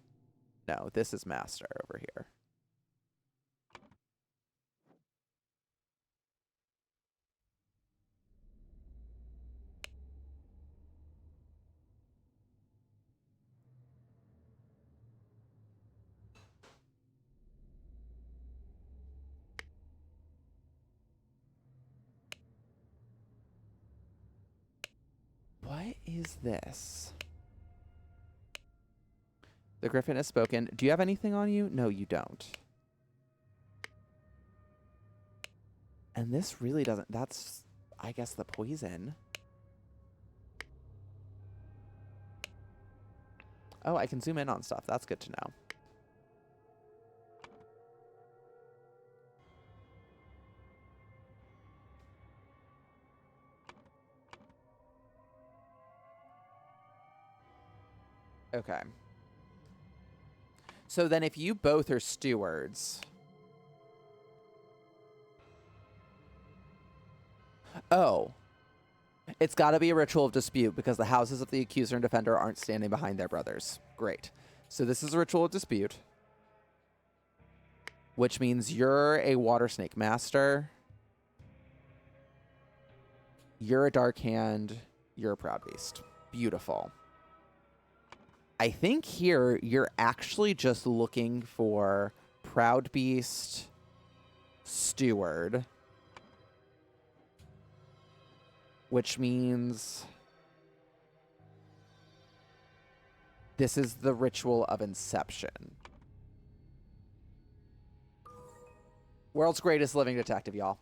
No, this is master over here. What is this? The Griffin has spoken. Do you have anything on you? No, you don't. And this really doesn't... That's, I guess, the poison. Oh, I can zoom in on stuff. That's good to know. Okay. So then if you both are stewards... Oh. It's got to be a ritual of dispute because the houses of the accuser and defender aren't standing behind their brothers. Great. So this is a ritual of dispute. Which means you're a water snake master. You're a dark hand. You're a proud beast. Beautiful. I think here you're actually just looking for proud beast, steward, which means this is the ritual of inception. World's greatest living detective, y'all.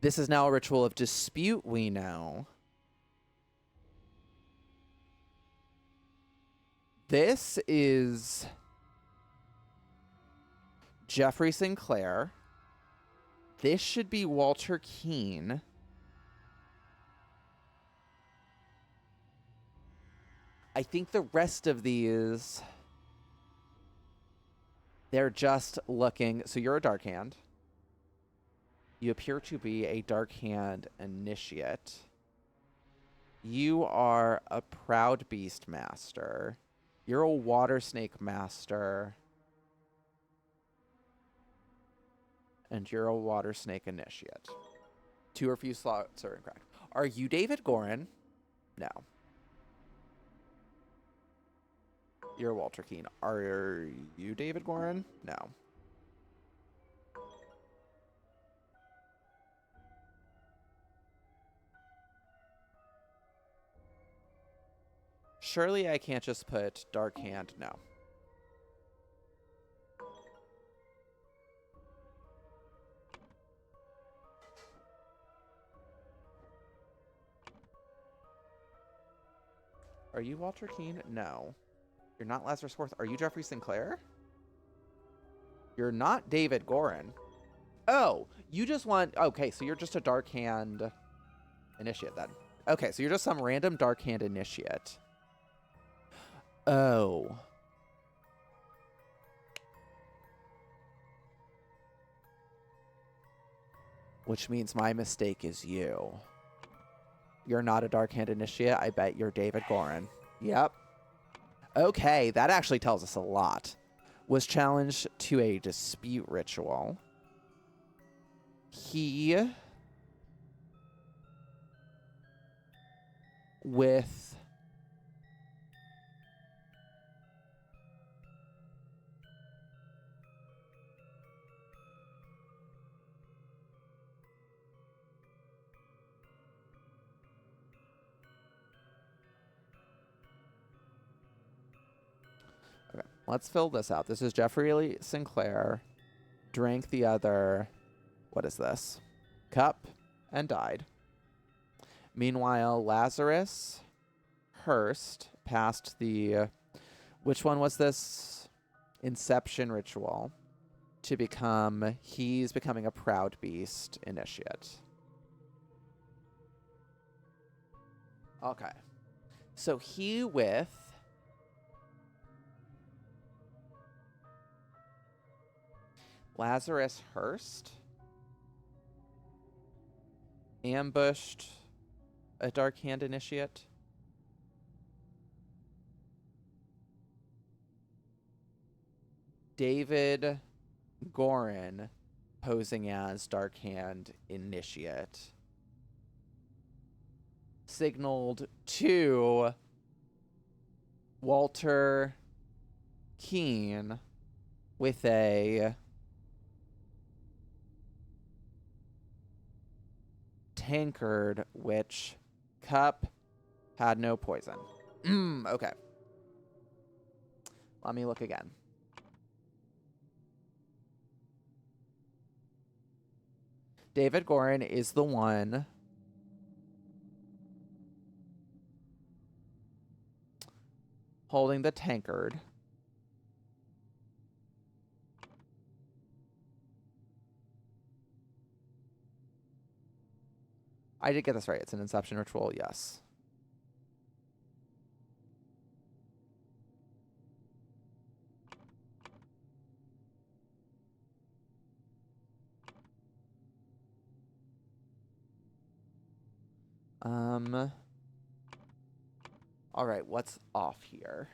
This is now a ritual of dispute, we know. This is Jeffrey Sinclair. This should be Walter Keene. I think the rest of these, they're just looking. So you're a dark hand. You appear to be a dark hand initiate. You are a proud beast master. You're a water snake master. And you're a water snake initiate. 2 or few slots are incorrect. Are you David Gorin? No. You're Walter Keene. Are you David Gorin? No. Surely I can't just put Dark Hand. No. Are you Walter Keane? No. You're not Lazarus Horth. Are you Jeffrey Sinclair? You're not David Gorin. Oh, you just want... Okay, so you're just a Dark Hand Initiate then. Okay, so you're just some random Dark Hand Initiate. Oh. Which means my mistake is you. You're not a Dark Hand Initiate. I bet you're David Gorin. Yep. Okay, that actually tells us a lot. Was challenged to a dispute ritual. He... with... Okay, let's fill this out. This is Jeffrey Sinclair. Drank the other... What is this? Cup and died. Meanwhile, Lazarus Hurst passed the... Which one was this? Inception ritual. To become... He's becoming a Proud Beast Initiate. Okay. So he with... Lazarus Hurst ambushed a Dark Hand Initiate. David Gorin posing as Dark Hand Initiate signaled to Walter Keane with a tankard, which cup had no poison. Okay. Let me look again. David Gorin is the one holding the tankard. I did get this right. It's an Inception ritual, yes. All right, what's off here?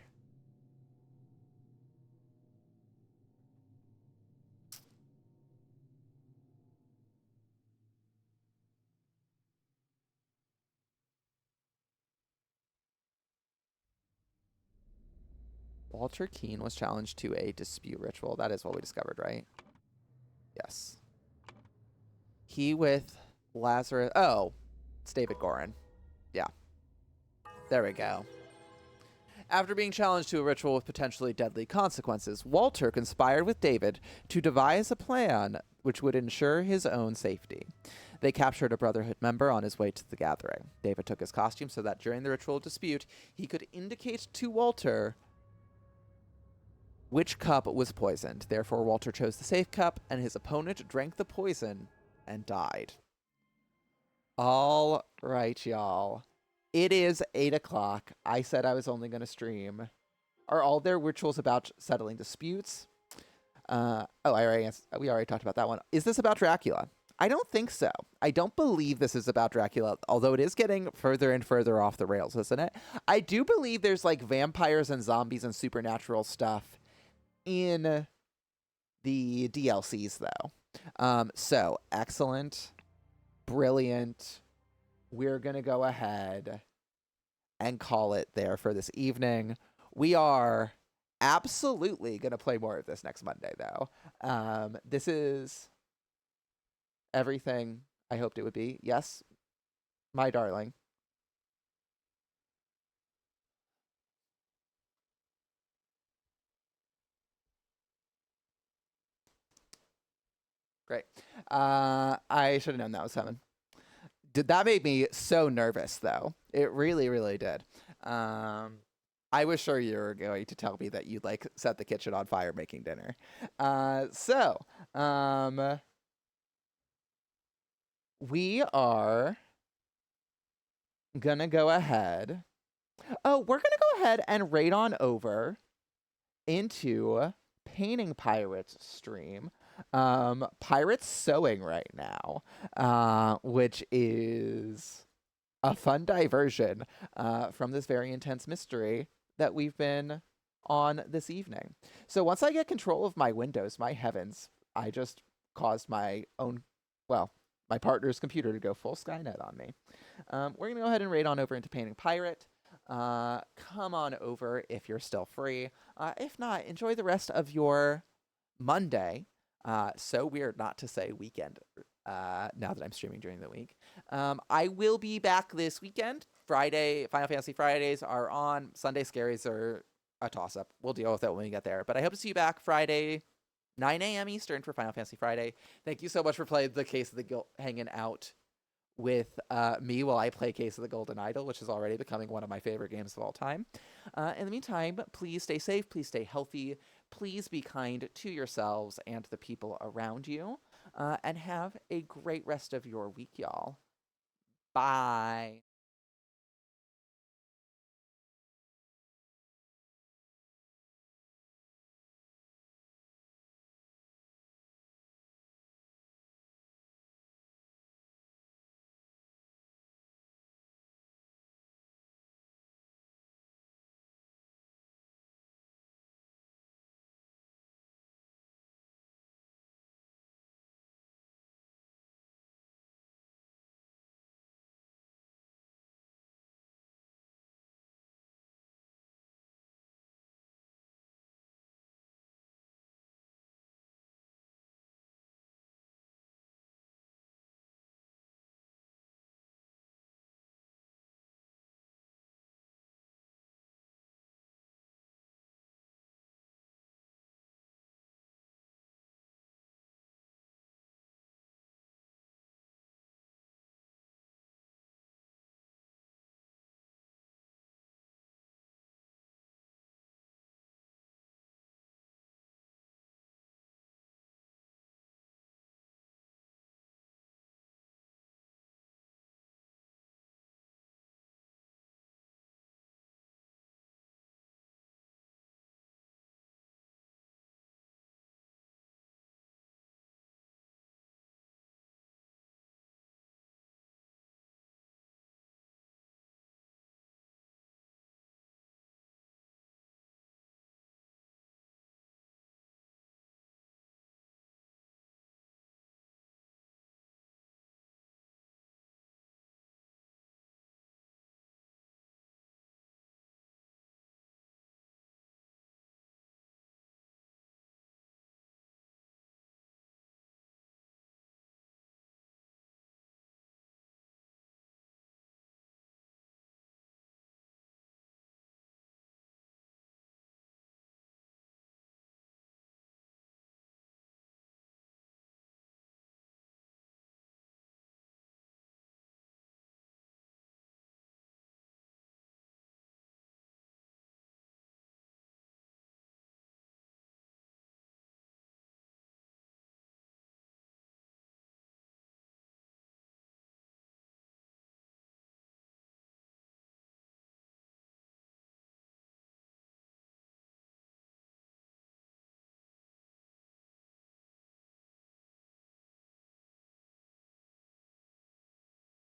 Walter Keane was challenged to a dispute ritual. That is what we discovered, right? Yes. He with Lazarus... Oh, it's David Gorin. Yeah. There we go. After being challenged to a ritual with potentially deadly consequences, Walter conspired with David to devise a plan which would ensure his own safety. They captured a Brotherhood member on his way to the gathering. David took his costume so that during the ritual dispute, he could indicate to Walter which cup was poisoned. Therefore, Walter chose the safe cup, and his opponent drank the poison and died. All right, y'all. It is 8 o'clock. I said I was only going to stream. Are all their rituals about settling disputes? We already talked about that one. Is this about Dracula? I don't think so. I don't believe this is about Dracula, although it is getting further and further off the rails, isn't it? I do believe there's like vampires and zombies and supernatural stuff in the DLCs, though. So, excellent. Brilliant. We're going to go ahead and call it there for this evening. We are absolutely going to play more of this next Monday, though. This is everything I hoped it would be. Yes, my darling. Great. I should have known that was coming. Did that made me so nervous though? It really, really did. Um, I was sure you were going to tell me that you'd like set the kitchen on fire making dinner. So we are gonna go ahead. Oh, we're gonna go ahead and raid on over into Painting Pirates stream. Pirates sewing right now, which is a fun diversion from this very intense mystery that we've been on this evening. So once I get control of my windows, my heavens, I just caused my own, well, my partner's computer to go full Skynet on me. We're going to go ahead and raid on over into Painting Pirate. Come on over if you're still free. If not, enjoy the rest of your Monday. So weird not to say weekend now that I'm streaming during the week. I will be back this weekend. Friday, Final Fantasy Fridays are on. Sunday Scaries are a toss up. We'll deal with it when we get there. But I hope to see you back Friday, 9 a.m. Eastern for Final Fantasy Friday. Thank you so much for playing the Case of the Guild, hanging out with me while I play Case of the Golden Idol, which is already becoming one of my favorite games of all time. In the meantime, please stay safe, please stay healthy, please be kind to yourselves and the people around you, and have a great rest of your week, y'all. Bye.